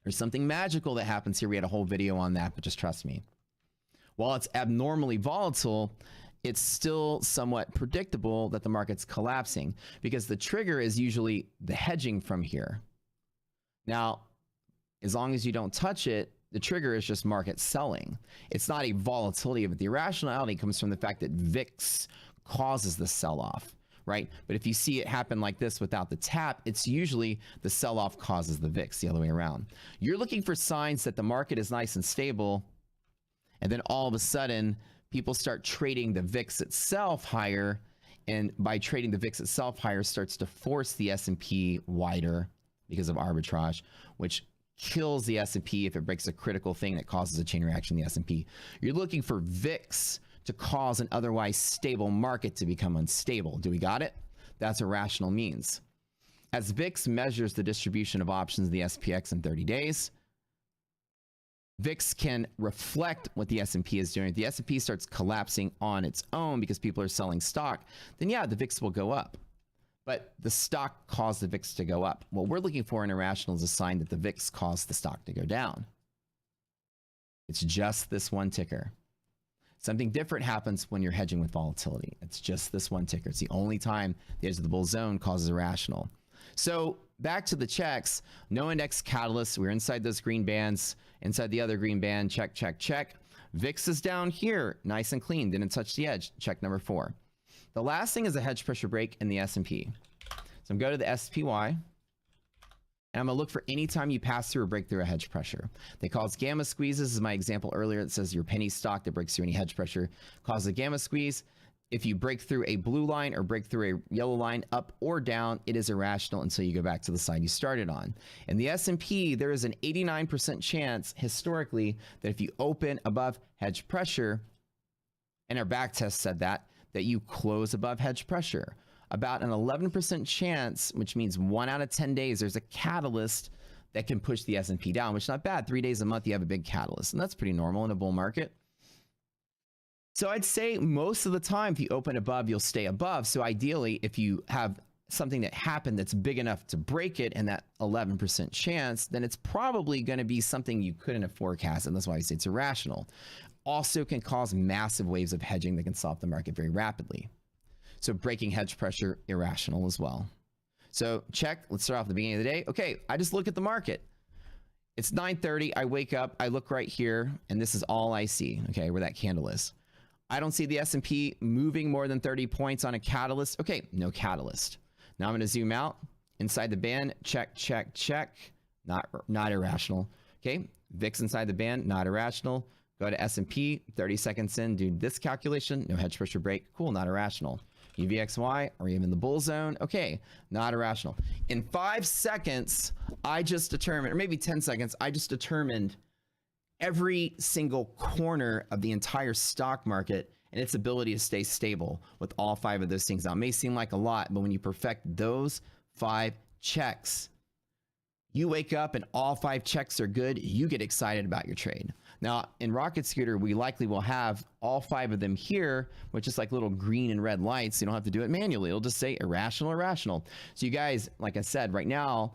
A: There's something magical that happens here. We had a whole video on that, but just trust me. While it's abnormally volatile, it's still somewhat predictable that the market's collapsing because the trigger is usually the hedging from here. Now, as long as you don't touch it, the trigger is just market selling. It's not a volatility of it. The irrationality comes from the fact that VIX causes the sell-off, right? But if you see it happen like this without the tap, it's usually the sell-off causes the VIX, the other way around. You're looking for signs that the market is nice and stable, and then all of a sudden, people start trading the VIX itself higher, and by trading the VIX itself higher starts to force the S&P wider because of arbitrage, which kills the S&P if it breaks a critical thing that causes a chain reaction in the S&P. You're looking for VIX to cause an otherwise stable market to become unstable. Do we got it? That's what rational means. As VIX measures the distribution of options in the SPX in 30 days, VIX can reflect what the S&P is doing. If the S&P starts collapsing on its own because people are selling stock, then yeah, the VIX will go up. But the stock caused the VIX to go up. What we're looking for in irrational is a sign that the VIX caused the stock to go down. It's just this one ticker. Something different happens when you're hedging with volatility. It's just this one ticker. It's the only time the edge of the bull zone causes irrational. So back to the checks, no index catalyst. We're inside those green bands, inside the other green band, check, check, check. VIX is down here, nice and clean, didn't touch the edge, check number 4. The last thing is a hedge pressure break in the S&P. So I'm going to the SPY, and I'm gonna look for any time you pass through or break through a hedge pressure. They cause gamma squeezes, is my example earlier. It says your penny stock that breaks through any hedge pressure causes a gamma squeeze. If you break through a blue line or break through a yellow line up or down, it is irrational until you go back to the side you started on. In the S&P, there is an 89% chance historically that if you open above hedge pressure, and our back test said that you close above hedge pressure. About an 11% chance, which means 1 out of 10 days, there's a catalyst that can push the S&P down, which is not bad. 3 days a month, you have a big catalyst, and that's pretty normal in a bull market. So I'd say most of the time, if you open above, you'll stay above. So ideally, if you have something that happened that's big enough to break it and that 11% chance, then it's probably going to be something you couldn't have forecasted. And that's why I say it's irrational. Also can cause massive waves of hedging that can stop the market very rapidly. So breaking hedge pressure, irrational as well. So check, let's start off at the beginning of the day. Okay, I just look at the market. It's 9:30, I wake up, I look right here, and this is all I see, okay, where that candle is. I don't see the S&P moving more than 30 points on a catalyst. Okay, no catalyst. Now I'm gonna zoom out, inside the band, check, check, check, not irrational. Okay, VIX inside the band, not irrational. Go to S&P, 30 seconds in, do this calculation, no hedge pressure break, cool, not irrational. UVXY, or even the bull zone, okay, not irrational. In 5 seconds, I just determined, or maybe 10 seconds, I just determined every single corner of the entire stock market and its ability to stay stable with all 5 of those things. Now, it may seem like a lot, but when you perfect those 5 checks, you wake up and all 5 checks are good, you get excited about your trade. Now, in Rocket Scooter, we likely will have all 5 of them here, which is like little green and red lights. You don't have to do it manually. It'll just say irrational, irrational. So you guys, like I said, right now,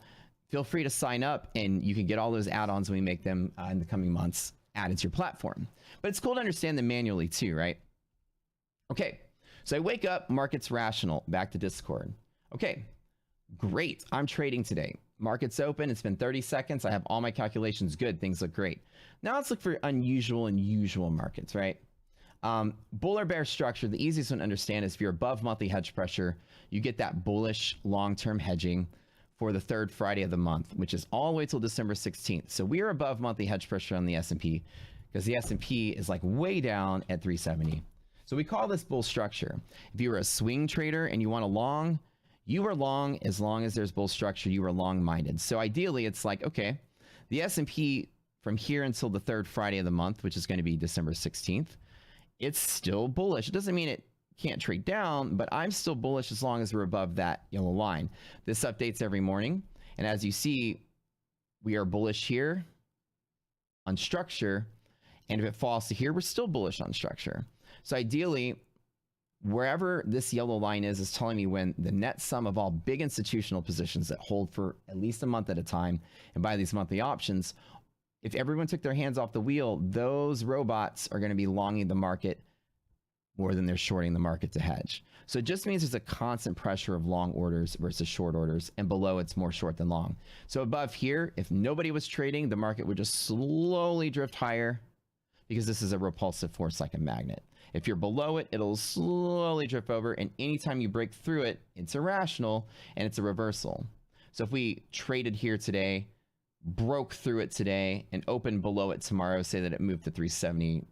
A: feel free to sign up and you can get all those add-ons when we make them in the coming months added to your platform. But it's cool to understand them manually too, right? Okay, so I wake up, market's rational, back to Discord. Okay, great, I'm trading today. Market's open, it's been 30 seconds, I have all my calculations good, things look great. Now let's look for unusual and usual markets, right? Bull or bear structure, the easiest one to understand is if you're above monthly hedge pressure, you get that bullish long-term hedging for the 3rd Friday of the month, which is all the way till December 16th. So we are above monthly hedge pressure on the S&P because the S&P is like way down at 370. So we call this bull structure. If you were a swing trader and you want a long, you are long as there's bull structure, you are long-minded. So ideally it's like, okay, the S&P from here until the 3rd Friday of the month, which is going to be December 16th, it's still bullish. It doesn't mean it can't trade down, but I'm still bullish as long as we're above that yellow line. This updates every morning. And as you see, we are bullish here on structure. And if it falls to here, we're still bullish on structure. So ideally, wherever this yellow line is telling me when the net sum of all big institutional positions that hold for at least a month at a time and buy these monthly options, if everyone took their hands off the wheel, those robots are going to be longing the market more than they're shorting the market to hedge. So it just means there's a constant pressure of long orders versus short orders, and below it's more short than long. So above here, if nobody was trading, the market would just slowly drift higher because this is a repulsive force like a magnet. If you're below it, it'll slowly drift over, and anytime you break through it, it's irrational and it's a reversal. So if we traded here today, broke through it today, and opened below it tomorrow, say that it moved to 370,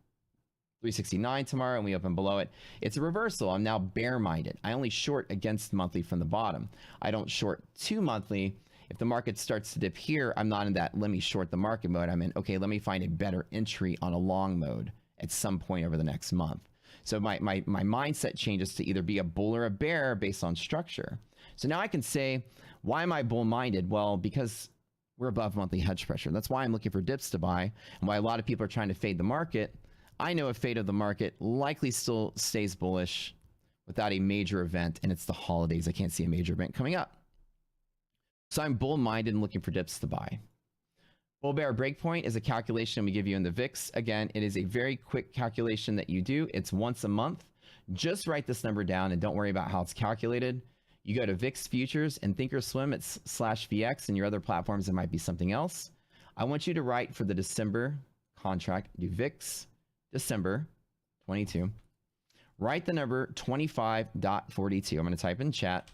A: 369 tomorrow, and we open below it, it's a reversal. I'm now bear-minded. I only short against monthly from the bottom. I don't short to monthly. If the market starts to dip here, I'm not in that let me short the market mode. I'm in, okay, let me find a better entry on a long mode at some point over the next month. So my mindset changes to either be a bull or a bear based on structure. So now I can say, why am I bull-minded? Well, because we're above monthly hedge pressure. That's why I'm looking for dips to buy, and why a lot of people are trying to fade the market. I know a fade of the market likely still stays bullish without a major event, and it's the holidays. I can't see a major event coming up. So I'm bull-minded and looking for dips to buy. Bull bear breakpoint is a calculation we give you in the VIX. Again, it is a very quick calculation that you do. It's once a month. Just write this number down and don't worry about how it's calculated. You go to VIX Futures and Thinkorswim, it's /VX, and your other platforms, it might be something else. I want you to write for the December contract, do VIX December 22. Write the number 25.42. I'm going to type in chat.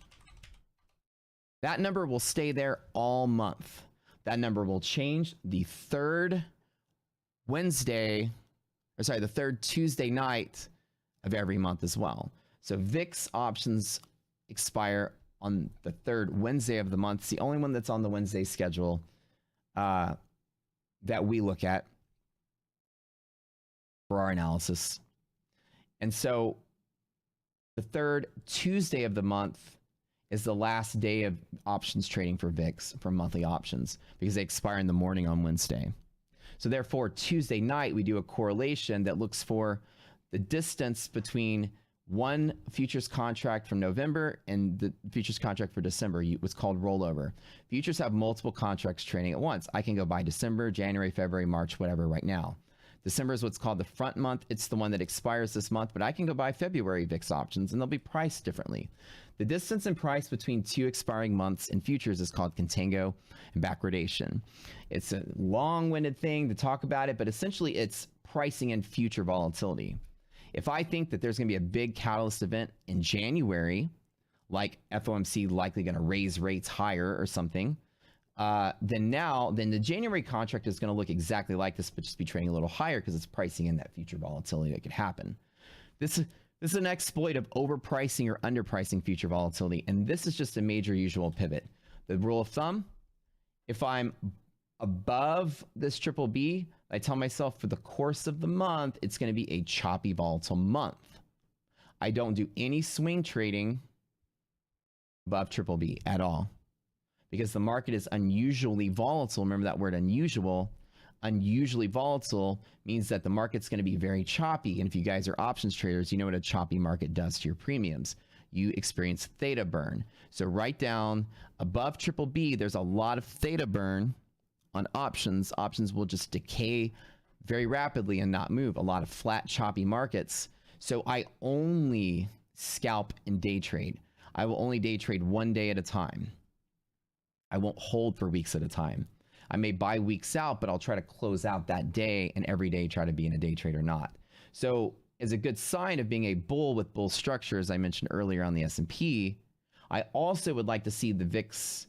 A: That number will stay there all month. That number will change the third Tuesday night of every month as well. So VIX options expire on the 3rd Wednesday of the month. It's the only one that's on the Wednesday schedule that we look at for our analysis. And so the 3rd Tuesday of the month is the last day of options trading for VIX for monthly options because they expire in the morning on Wednesday. So therefore, Tuesday night, we do a correlation that looks for the distance between one futures contract from November and the futures contract for December, what's called rollover. Futures have multiple contracts trading at once. I can go buy December, January, February, March, whatever right now. December is what's called the front month. It's the one that expires this month, but I can go buy February VIX options and they'll be priced differently. The distance in price between two expiring months in futures is called contango and backwardation. It's a long-winded thing to talk about it, but essentially it's pricing in future volatility. If I think that there's going to be a big catalyst event in January, like FOMC likely going to raise rates higher or something, then the January contract is going to look exactly like this, but just be trading a little higher because it's pricing in that future volatility that could happen. This is an exploit of overpricing or underpricing future volatility, and this is just a major usual pivot. The rule of thumb, if I'm above this triple B, I tell myself for the course of the month, it's going to be a choppy, volatile month. I don't do any swing trading above triple B at all because the market is unusually volatile. Remember that word unusual. unusually volatile means that the market's going to be very choppy. And if you guys are options traders, you know what a choppy market does to your premiums. You experience theta burn. So right down above triple B, there's a lot of theta burn on options. Options will just decay very rapidly and not move. A lot of flat, choppy markets. So I only scalp and day trade. I will only day trade 1 day at a time. I won't hold for weeks at a time. I may buy weeks out, but I'll try to close out that day and every day try to be in a day trade or not. So as a good sign of being a bull with bull structure, as I mentioned earlier on the S&P, I also would like to see the VIX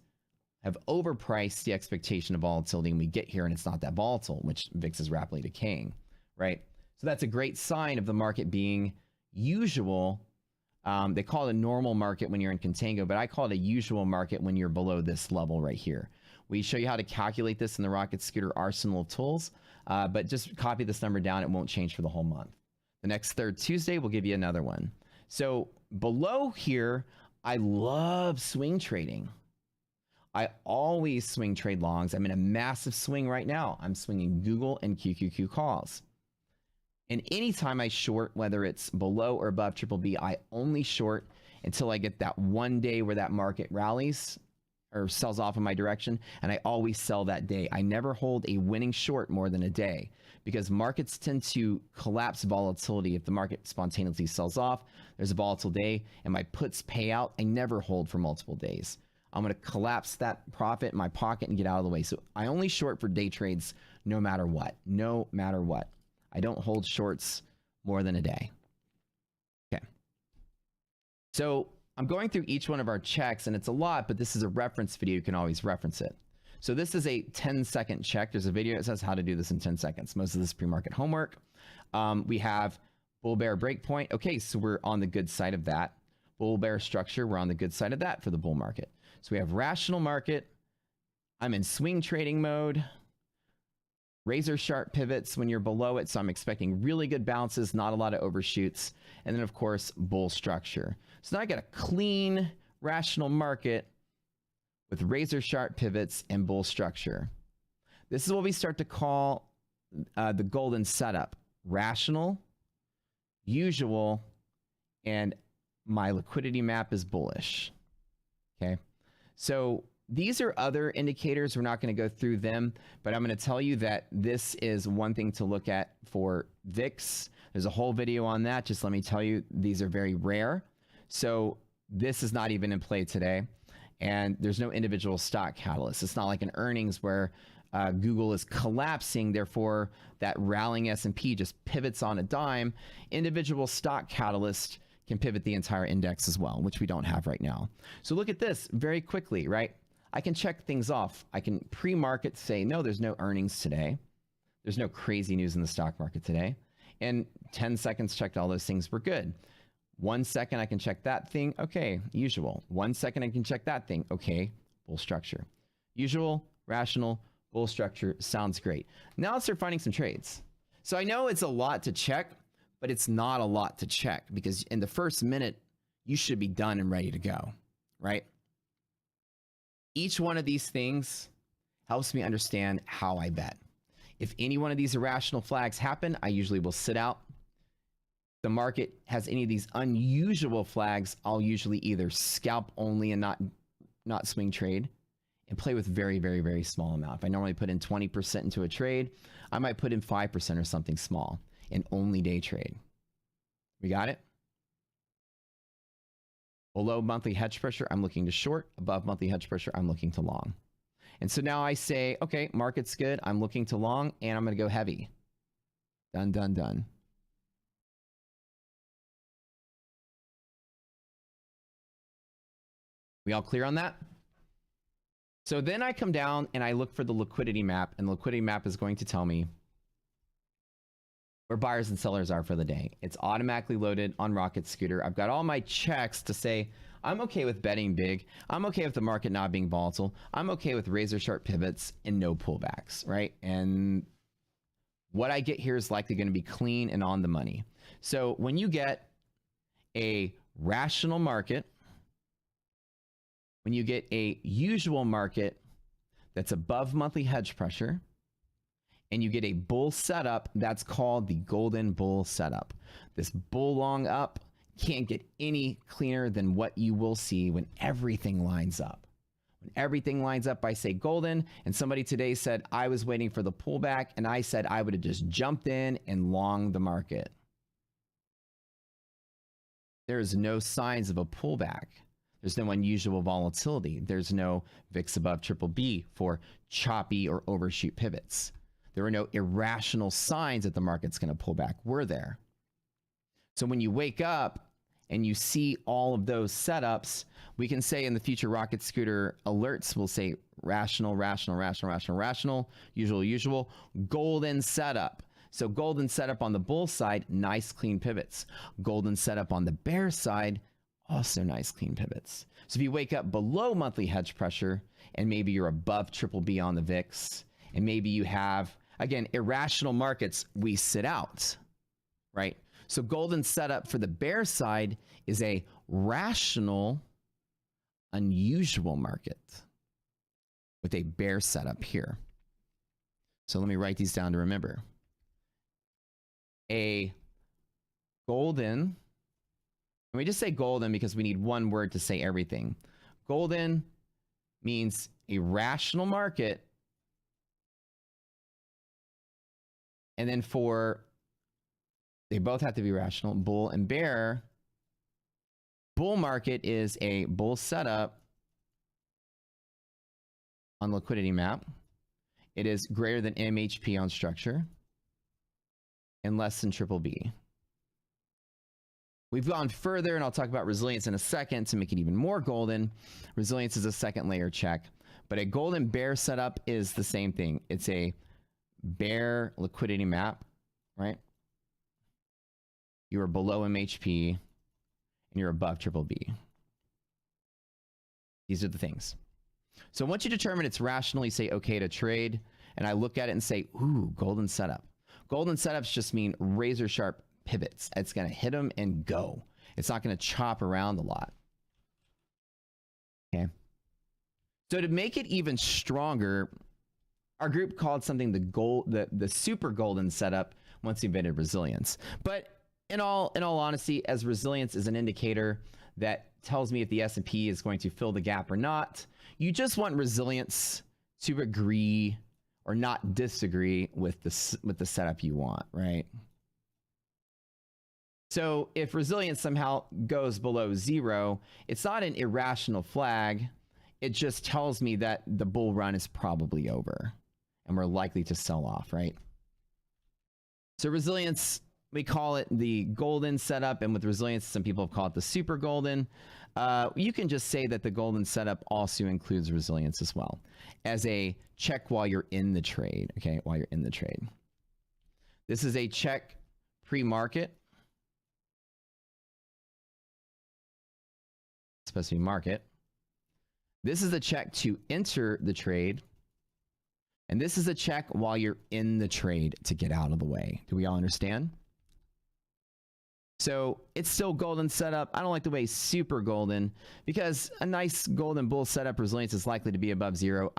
A: have overpriced the expectation of volatility and we get here and it's not that volatile, which VIX is rapidly decaying, right? So that's a great sign of the market being usual. They call it a normal market when you're in contango, but I call it a usual market when you're below this level right here. We show you how to calculate this in the Rocket Scooter arsenal of tools, but just copy this number down. It won't change for the whole month. The next third Tuesday, we'll give you another one. So below here, I love swing trading. I always swing trade longs. I'm in a massive swing right now. I'm swinging Google and QQQ calls. And anytime I short, whether it's below or above triple B, I only short until I get that 1 day where that market rallies or sells off in my direction, and I always sell that day. I never hold a winning short more than a day because markets tend to collapse volatility. If the market spontaneously sells off, there's a volatile day, and my puts pay out. I never hold for multiple days. I'm going to collapse that profit in my pocket and get out of the way. So I only short for day trades no matter what. No matter what. I don't hold shorts more than a day. Okay. So I'm going through each one of our checks, and it's a lot, but this is a reference video. You can always reference it. So this is a 10-second check. There's a video that says how to do this in 10 seconds. Most of this pre-market homework. We have bull bear breakpoint. Okay, so we're on the good side of that. Bull bear structure, we're on the good side of that for the bull market. So we have rational market. I'm in swing trading mode. Razor sharp pivots when you're below it. So I'm expecting really good bounces, not a lot of overshoots. And then of course, bull structure. So now I got a clean rational market with razor sharp pivots and bull structure. This is what we start to call the golden setup. Rational, usual, and my liquidity map is bullish. Okay. So these are other indicators. We're not going to go through them, but I'm going to tell you that this is one thing to look at for VIX. There's a whole video on that. Just let me tell you, these are very rare. So this is not even in play today. And there's no individual stock catalyst. It's not like an earnings where Google is collapsing. Therefore, that rallying S&P just pivots on a dime. Individual stock catalyst can pivot the entire index as well, which we don't have right now. So look at this very quickly, right? I can check things off. I can pre-market say, no, there's no earnings today. There's no crazy news in the stock market today. And 10 seconds checked all those things were good. 1 second, I can check that thing. Okay, usual. 1 second, I can check that thing. Okay, bull structure. Usual, rational, bull structure. Sounds great. Now let's start finding some trades. So I know it's a lot to check, but it's not a lot to check because in the first minute, you should be done and ready to go, right? Each one of these things helps me understand how I bet. If any one of these irrational flags happen, I usually will sit out. If the market has any of these unusual flags, I'll usually either scalp only and not swing trade and play with very, very, very small amount. If I normally put in 20% into a trade, I might put in 5% or something small and only day trade. We got it? Below monthly hedge pressure, I'm looking to short. Above monthly hedge pressure, I'm looking to long. And so now I say, okay, market's good. I'm looking to long, and I'm going to go heavy. Done, done, done. We all clear on that? So then I come down and I look for the liquidity map, and the liquidity map is going to tell me where buyers and sellers are for the day. It's automatically loaded on Rocket Scooter. I've got all my checks to say, I'm okay with betting big. I'm okay with the market not being volatile. I'm okay with razor sharp pivots and no pullbacks, right? And what I get here is likely going to be clean and on the money. So when you get a rational market, when you get a usual market that's above monthly hedge pressure, and you get a bull setup, that's called the golden bull setup. This bull long up can't get any cleaner than what you will see when everything lines up. When everything lines up, I say golden, and somebody today said I was waiting for the pullback, and I said I would have just jumped in and long the market. There's no signs of a pullback. There's no unusual volatility. There's no VIX above triple B for choppy or overshoot pivots. There are no irrational signs that the market's going to pull back. Were there? So when you wake up and you see all of those setups, we can say in the future rocket scooter alerts, we'll say rational, rational, rational, rational, rational, usual, usual, golden setup. So golden setup on the bull side, nice clean pivots. Golden setup on the bear side, also nice clean pivots. So if you wake up below monthly hedge pressure and maybe you're above triple B on the VIX, and maybe you have, again, irrational markets, we sit out, right? So golden setup for the bear side is a rational, unusual market with a bear setup here. So let me write these down to remember. A golden, and we just say golden because we need one word to say everything. Golden means a rational market. And then they both have to be rational, bull and bear. Bull market is a bull setup on liquidity map. It is greater than MHP on structure and less than triple B. We've gone further, and I'll talk about resilience in a second to make it even more golden. Resilience is a second layer check, but a golden bear setup is the same thing. It's a bear liquidity map, right? You are below MHP and you're above triple B. These are the things. So once you determine it's rationally, say okay to trade, and I look at it and say, ooh, golden setup. Golden setups just mean razor sharp pivots. It's going to hit them and go. It's not going to chop around a lot. Okay. So to make it even stronger, our group called something the super golden setup once we invented resilience. But in all honesty, as resilience is an indicator that tells me if the S&P is going to fill the gap or not, you just want resilience to agree or not disagree with the setup you want, right? So if resilience somehow goes below zero, it's not an irrational flag. It just tells me that the bull run is probably over and we're likely to sell off, right? So resilience, we call it the golden setup, and with resilience, some people have called it the super golden. You can just say that the golden setup also includes resilience as well as a check while you're in the trade, okay, while you're in the trade. This is a check pre-market. It's supposed to be market. This is a check to enter the trade. And this is a check while you're in the trade to get out of the way. Do we all understand? So it's still golden setup. I don't like the way super golden because a nice golden bull setup resilience is likely to be above zero.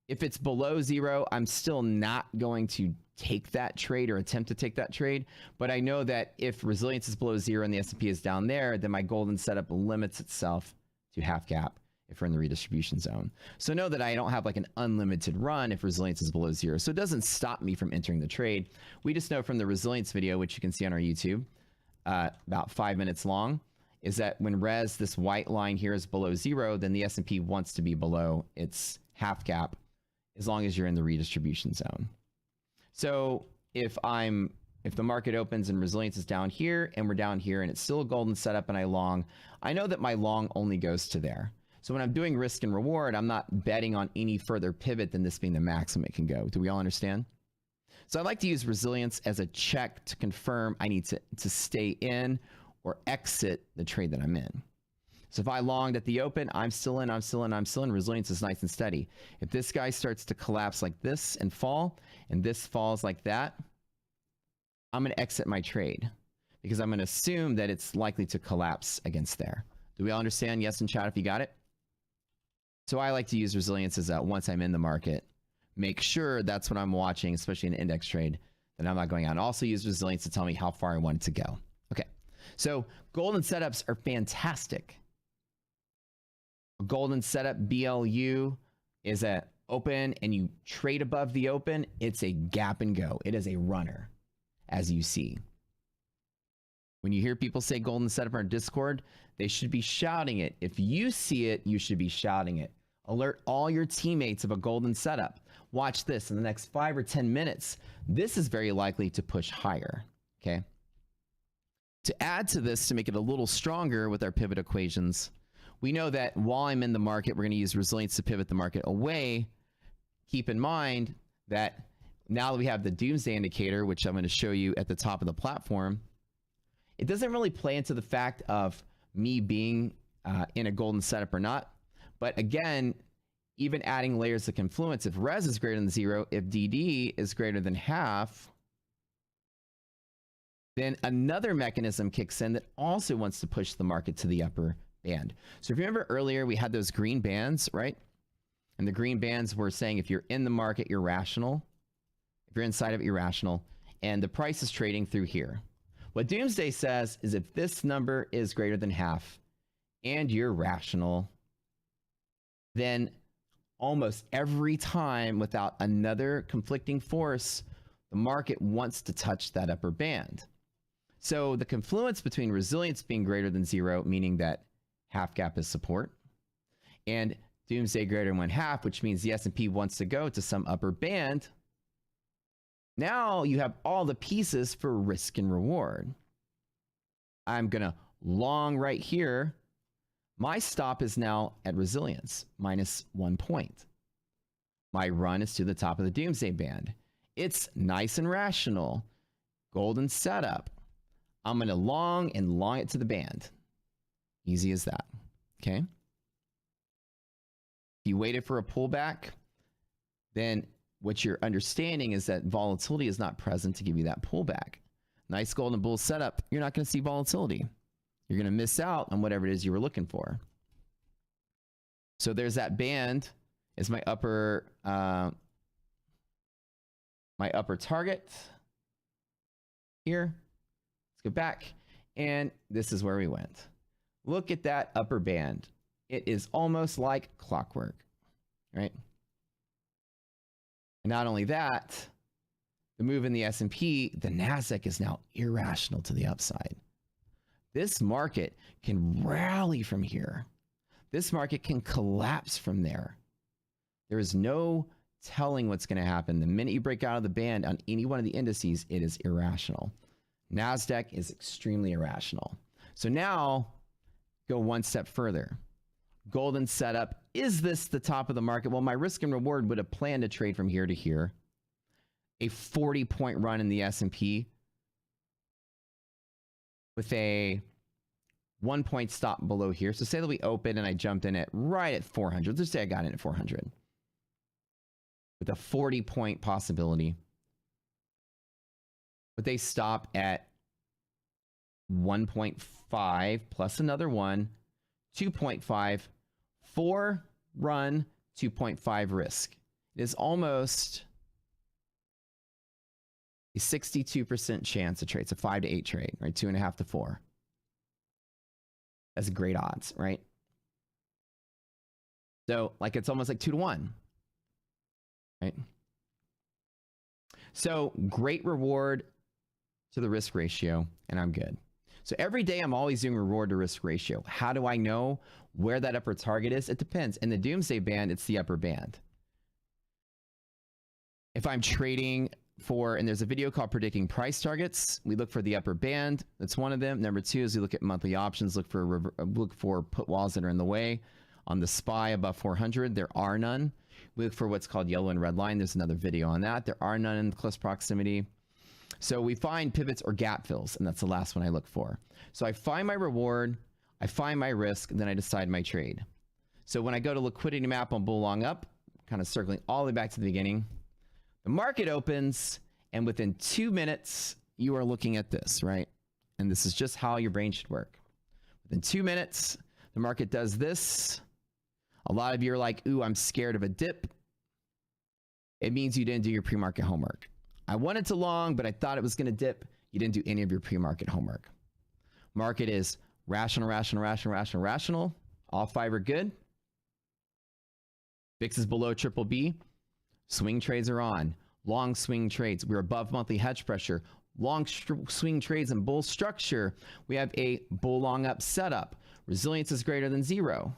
A: If it's below zero, I'm still not going to take that trade or attempt to take that trade. But I know that if resilience is below zero and the S&P is down there, then my golden setup limits itself to half gap if we're in the redistribution zone. So know that I don't have like an unlimited run if resilience is below zero. So it doesn't stop me from entering the trade. We just know from the resilience video, which you can see on our YouTube, about 5 minutes long, is that when this white line here is below zero, then the S&P wants to be below its half gap as long as you're in the redistribution zone. So if the market opens and resilience is down here and we're down here and it's still a golden setup and I long, I know that my long only goes to there. So when I'm doing risk and reward, I'm not betting on any further pivot than this being the maximum it can go. Do we all understand? So I like to use resilience as a check to confirm I need to stay in or exit the trade that I'm in. So if I longed at the open, I'm still in, I'm still in, I'm still in. Resilience is nice and steady. If this guy starts to collapse like this and fall, and this falls like that, I'm going to exit my trade because I'm going to assume that it's likely to collapse against there. Do we all understand? Yes in chat if you got it. So I like to use resilience as once I'm in the market, make sure that's what I'm watching, especially in an index trade, that I'm not going out. And also use resilience to tell me how far I want it to go. Okay, so golden setups are fantastic. A golden setup BLU is a open and you trade above the open. It's a gap and go. It is a runner, as you see. When you hear people say golden setup on Discord, they should be shouting it. If you see it, you should be shouting it. Alert all your teammates of a golden setup. Watch this in the next 5 or 10 minutes. This is very likely to push higher, okay? To add to this, to make it a little stronger with our pivot equations, we know that while I'm in the market, we're going to use resilience to pivot the market away. Keep in mind that now that we have the doomsday indicator, which I'm going to show you at the top of the platform, it doesn't really play into the fact of me being in a golden setup or not. But again, even adding layers of confluence, if res is greater than 0, if DD is greater than half, then another mechanism kicks in that also wants to push the market to the upper band. So if you remember earlier, we had those green bands, right? And the green bands were saying if you're in the market, you're rational. If you're inside of it, you're rational. And the price is trading through here. What Doomsday says is if this number is greater than half and you're rational, then almost every time without another conflicting force, the market wants to touch that upper band. So the confluence between resilience being greater than 0, meaning that half gap is support, and doomsday greater than 1/2, which means the S&P wants to go to some upper band. Now you have all the pieces for risk and reward. I'm going to long right here. My stop is now at resilience, -1 point. My run is to the top of the doomsday band. It's nice and rational. Golden setup. I'm going to long and long it to the band. Easy as that. Okay. If you waited for a pullback, then what you're understanding is that volatility is not present to give you that pullback. Nice golden bull setup. You're not going to see volatility. You're going to miss out on whatever it is you were looking for. So there's that band is my upper target here. Let's go back. And this is where we went. Look at that upper band. It is almost like clockwork, right? And not only that, the move in the S&P, the NASDAQ is now irrational to the upside. This market can rally from here. This market can collapse from there. There is no telling what's going to happen. The minute you break out of the band on any one of the indices, it is irrational. NASDAQ is extremely irrational. So now, go one step further. Golden setup. Is this the top of the market? Well, my risk and reward would have planned to trade from here to here. A 40-point run in the S&P with a 1-point stop below here. So say that we open and I jumped in at right at 400. Let's say I got in at 400 with a 40-point possibility. But they stop at 1.5 plus another one, 2.5, 4 run, 2.5 risk. It is almost a 62% chance to trade. It's a 5 to 8 trade, right? 2.5 to 4. That's great odds, right? So like it's almost like 2 to 1, right? So great reward to the risk ratio, and I'm good. So every day I'm always doing reward to risk ratio. How do I know where that upper target is? It depends. In the doomsday band, it's the upper band. If I'm trading for, and there's a video called Predicting Price Targets, we look for the upper band. That's one of them. Number 2 is we look at monthly options, look for put walls that are in the way. On the SPY above 400, there are none. We look for what's called yellow and red line. There's another video on that. There are none in close proximity. So we find pivots or gap fills, and that's the last one I look for. So I find my reward, I find my risk, then I decide my trade. So when I go to liquidity map on bull long up, kind of circling all the way back to the beginning, the market opens, and within 2 minutes, you are looking at this, right? And this is just how your brain should work. Within 2 minutes, the market does this. A lot of you are like, ooh, I'm scared of a dip. it means you didn't do your pre-market homework. I wanted to long, but I thought it was going to dip. You didn't do any of your pre-market homework. Market is rational, rational, rational, rational, rational. All 5 are good. VIX is below triple B. Swing trades are on. Long swing trades. We're above monthly hedge pressure. Long swing trades and bull structure. We have a bull long up setup. Resilience is greater than 0.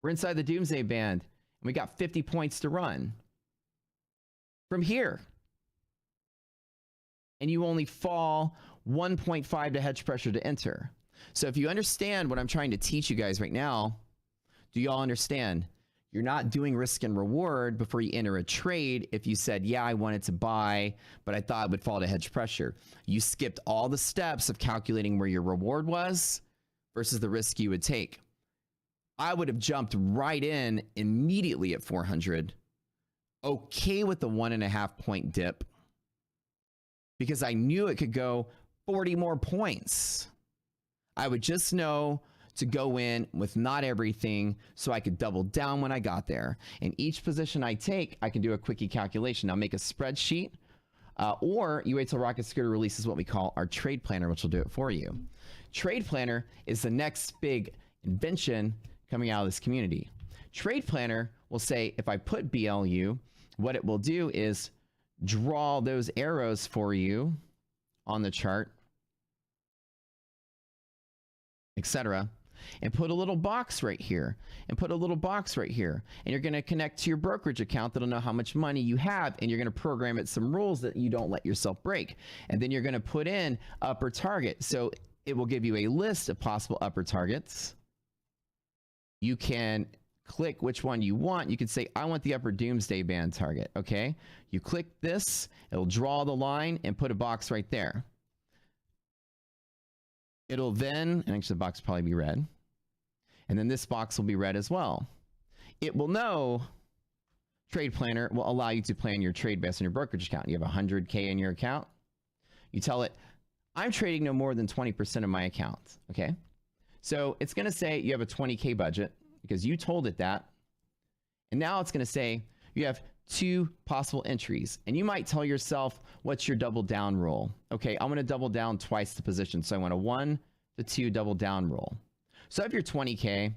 A: We're inside the doomsday band, and we got 50 points to run from here. And you only fall 1.5 to hedge pressure to enter. So if you understand what I'm trying to teach you guys right now, do y'all understand? You're not doing risk and reward before you enter a trade. If you said, yeah, I wanted to buy, but I thought it would fall to hedge pressure. You skipped all the steps of calculating where your reward was versus the risk you would take. I would have jumped right in immediately at 400. Okay with the 1.5 point dip because I knew it could go 40 more points. I would just know to go in with not everything so I could double down when I got there. And each position I take, I can do a quickie calculation. I'll make a spreadsheet or you wait till Rocket Scooter releases what we call our trade planner, which will do it for you. Trade planner is the next big invention coming out of this community. Trade planner will say, if I put BLU, what it will do is draw those arrows for you on the chart, etc., and put a little box right here, and put a little box right here, and you're going to connect to your brokerage account that'll know how much money you have, and you're going to program it some rules that you don't let yourself break, and then you're going to put in upper target. So it will give you a list of possible upper targets. You can click which one you want. You can say, I want the upper doomsday band target. Okay, you click this, it'll draw the line and put a box right there. It'll then, and actually the box will probably be red, and then this box will be red as well. It will know, Trade Planner will allow you to plan your trade based on your brokerage account. You have 100K in your account. You tell it, I'm trading no more than 20% of my account, okay? So it's gonna say you have a 20K budget because you told it that. And now it's gonna say you have 2 possible entries. And you might tell yourself, what's your double down rule? Okay, I'm gonna double down twice the position. So I want a 1 to 2 double down rule. So if you're 20K,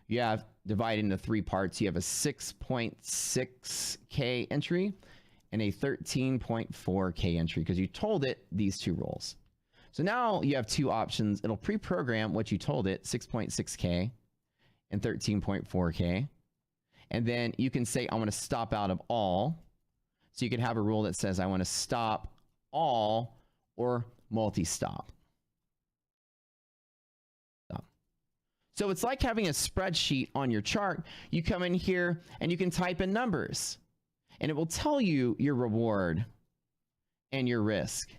A: you have divided into 3 parts. You have a 6.6K entry and a 13.4K entry because you told it these 2 rules. So now you have 2 options. It'll pre-program what you told it, 6.6K and 13.4K. And then you can say, I want to stop out of all. So you can have a rule that says, I want to stop all or multi-stop. So it's like having a spreadsheet on your chart. You come in here and you can type in numbers and it will tell you your reward and your risk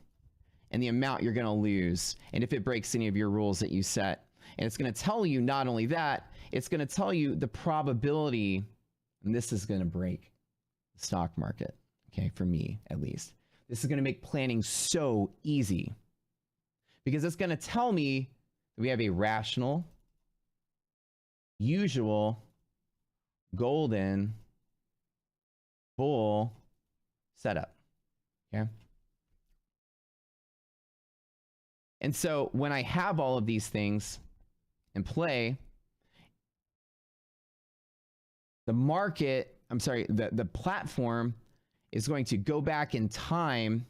A: and the amount you're going to lose, and if it breaks any of your rules that you set. And it's going to tell you not only that, it's going to tell you the probability, and this is going to break the stock market, okay, for me at least. This is going to make planning so easy because it's going to tell me that we have a rational, usual, golden, bull setup, okay? And so when I have all of these things in play, the market, I'm sorry, the platform is going to go back in time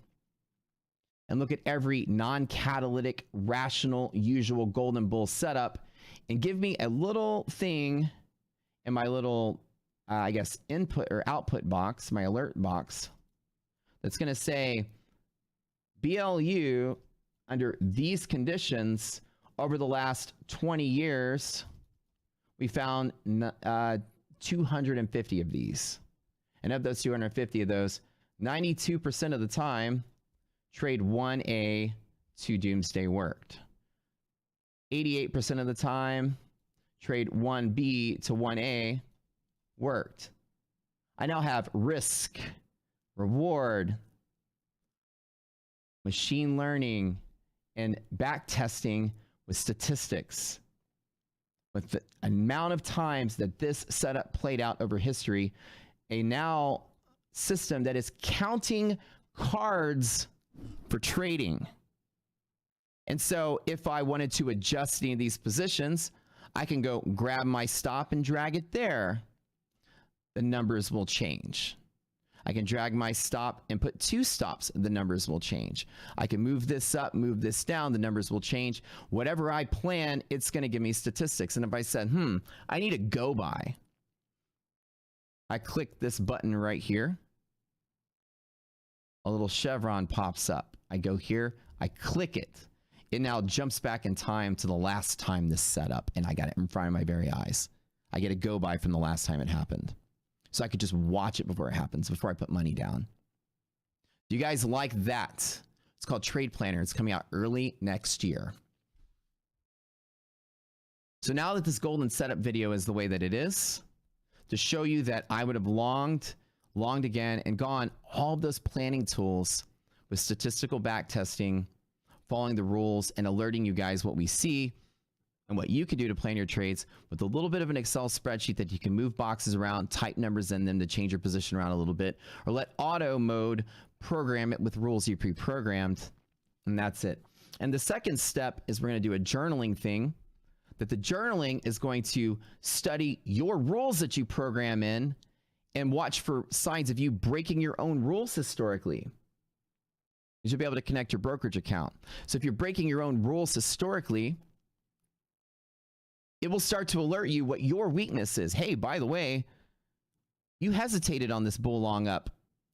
A: and look at every non-catalytic, rational, usual golden bull setup and give me a little thing in my little, I guess, input or output box, my alert box, that's going to say BLU under these conditions over the last 20 years, we found 250 of these. And of those 250 of those, 92% of the time, trade 1A to doomsday worked. 88% of the time, trade 1B to 1A worked. I now have risk, reward, machine learning, and back testing with statistics. With the amount of times that this setup played out over history, a now system that is counting cards for trading. And so if I wanted to adjust any of these positions, I can go grab my stop and drag it there. The numbers will change. I can drag my stop and put 2 stops, the numbers will change. I can move this up, move this down, the numbers will change. Whatever I plan, it's going to give me statistics. And if I said, I need a go by, I click this button right here. A little chevron pops up. I go here, I click it. It now jumps back in time to the last time this set up, and I got it in front of my very eyes. I get a go by from the last time it happened. So I could just watch it before it happens, before I put money down. Do you guys like that? It's called Trade Planner. It's coming out early next year. So now that this golden setup video is the way that it is, to show you that I would have longed again and gone all of those planning tools with statistical back testing, following the rules and alerting you guys what we see and what you can do to plan your trades with a little bit of an Excel spreadsheet that you can move boxes around, type numbers in them to change your position around a little bit, or let auto mode program it with rules you pre-programmed, and that's it. And the second step is we're going to do a journaling thing, that the journaling is going to study your rules that you program in and watch for signs of you breaking your own rules historically. You should be able to connect your brokerage account. So if you're breaking your own rules historically, it will start to alert you what your weakness is. Hey, by the way, you hesitated on this bull long up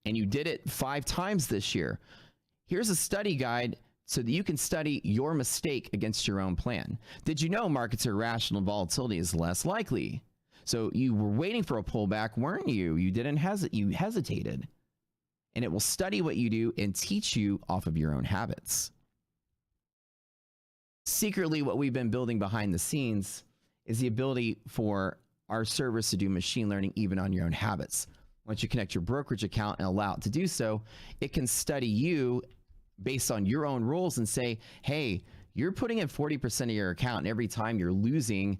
A: and you did it 5 times this year. Here's a study guide so that you can study your mistake against your own plan. Did you know markets are irrational, volatility is less likely? So you were waiting for a pullback, weren't you? You didn't hesitate, you hesitated. And it will study what you do and teach you off of your own habits. Secretly, what we've been building behind the scenes is the ability for our servers to do machine learning even on your own habits. Once you connect your brokerage account and allow it to do so, it can study you based on your own rules and say, hey, you're putting in 40% of your account and every time you're losing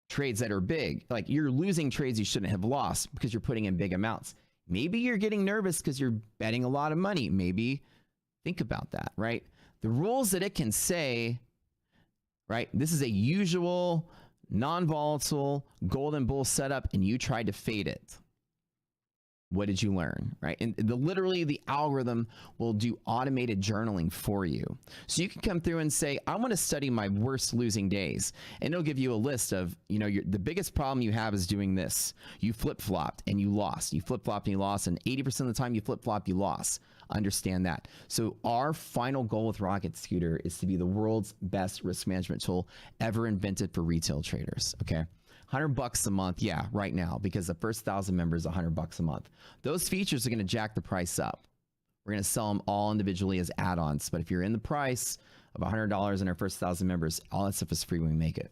A: trades that are big. Like you're losing trades you shouldn't have lost because you're putting in big amounts. Maybe you're getting nervous because you're betting a lot of money. Maybe think about that, right? The rules that it can say, right? This is a usual non-volatile golden bull setup and you tried to fade it. What did you learn, right? And literally the algorithm will do automated journaling for you. So you can come through and say, I want to study my worst losing days. And it'll give you a list of, the biggest problem you have is doing this. You flip-flopped and you lost. You flip-flopped and you lost. And 80% of the time you flip-flop, you lost. Understand that. So our final goal with Rocket Scooter is to be the world's best risk management tool ever invented for retail traders, okay? $100 a month, yeah, right now, because the first 1,000 members, $100 a month. Those features are going to jack the price up. We're going to sell them all individually as add-ons, but if you're in the price of $100 in our first 1,000 members, all that stuff is free when we make it.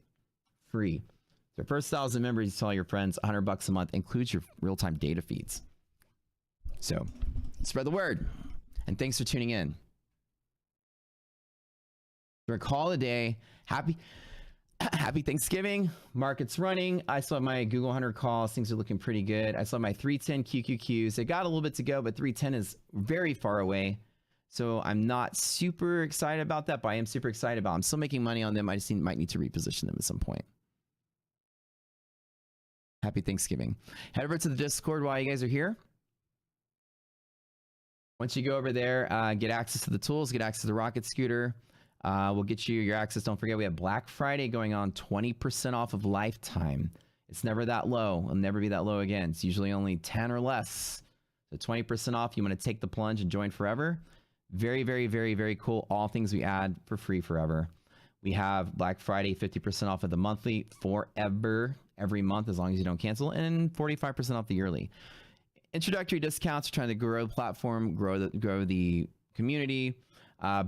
A: Free. So first 1,000 members, you tell your friends, $100 a month, includes your real-time data feeds. So spread the word, and thanks for tuning in. For a call a day, Happy Thanksgiving. Market's running. I still have my Google 100 calls. Things are looking pretty good. I still have my 310 QQQs. They got a little bit to go, but 310 is very far away. So I'm not super excited about that, but I am super excited about them. I'm still making money on them. I just might need to reposition them at some point. Happy Thanksgiving. Head over to the Discord while you guys are here. Once you go over there, get access to the tools, get access to the Rocket Scooter. We'll get you your access. Don't forget, we have Black Friday going on, 20% off of lifetime. It's never that low. It'll never be that low again. It's usually only 10 or less. So 20% off. You want to take the plunge and join forever. Very, very, very, very cool. All things we add for free forever. We have Black Friday, 50% off of the monthly forever, every month, as long as you don't cancel, and 45% off the yearly. Introductory discounts. We're trying to grow the platform, grow the community.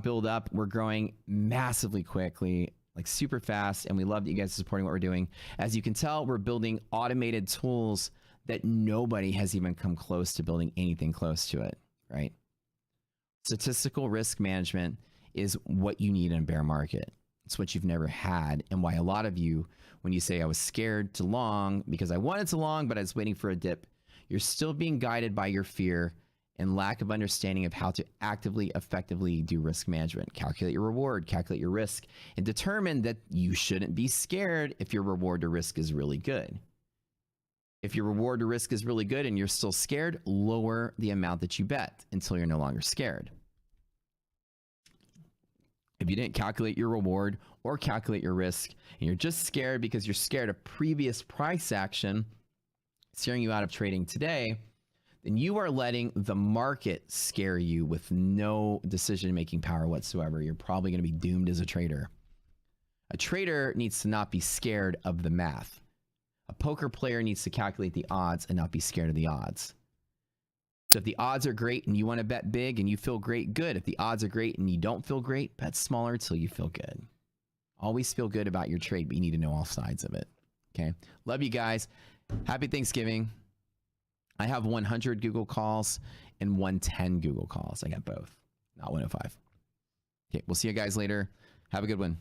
A: Build up. We're growing massively quickly, like super fast, and we love that you guys are supporting what we're doing. As you can tell, we're building automated tools that nobody has even come close to building anything close to it, right? Statistical risk management is what you need in a bear market. It's what you've never had, and why a lot of you, when you say I was scared to long because I wanted to long, but I was waiting for a dip, you're still being guided by your fear and lack of understanding of how to actively, effectively do risk management. Calculate your reward, calculate your risk, and determine that you shouldn't be scared if your reward to risk is really good. If your reward to risk is really good and you're still scared, lower the amount that you bet until you're no longer scared. If you didn't calculate your reward or calculate your risk, and you're just scared because you're scared of previous price action steering you out of trading today, then you are letting the market scare you with no decision-making power whatsoever. You're probably going to be doomed as a trader. A trader needs to not be scared of the math. A poker player needs to calculate the odds and not be scared of the odds. So if the odds are great and you want to bet big and you feel great, good. If the odds are great and you don't feel great, bet smaller until you feel good. Always feel good about your trade, but you need to know all sides of it. Okay. Love you guys. Happy Thanksgiving. I have 100 Google calls and 110 Google calls. I got both, not 105. Okay. We'll see you guys later. Have a good one.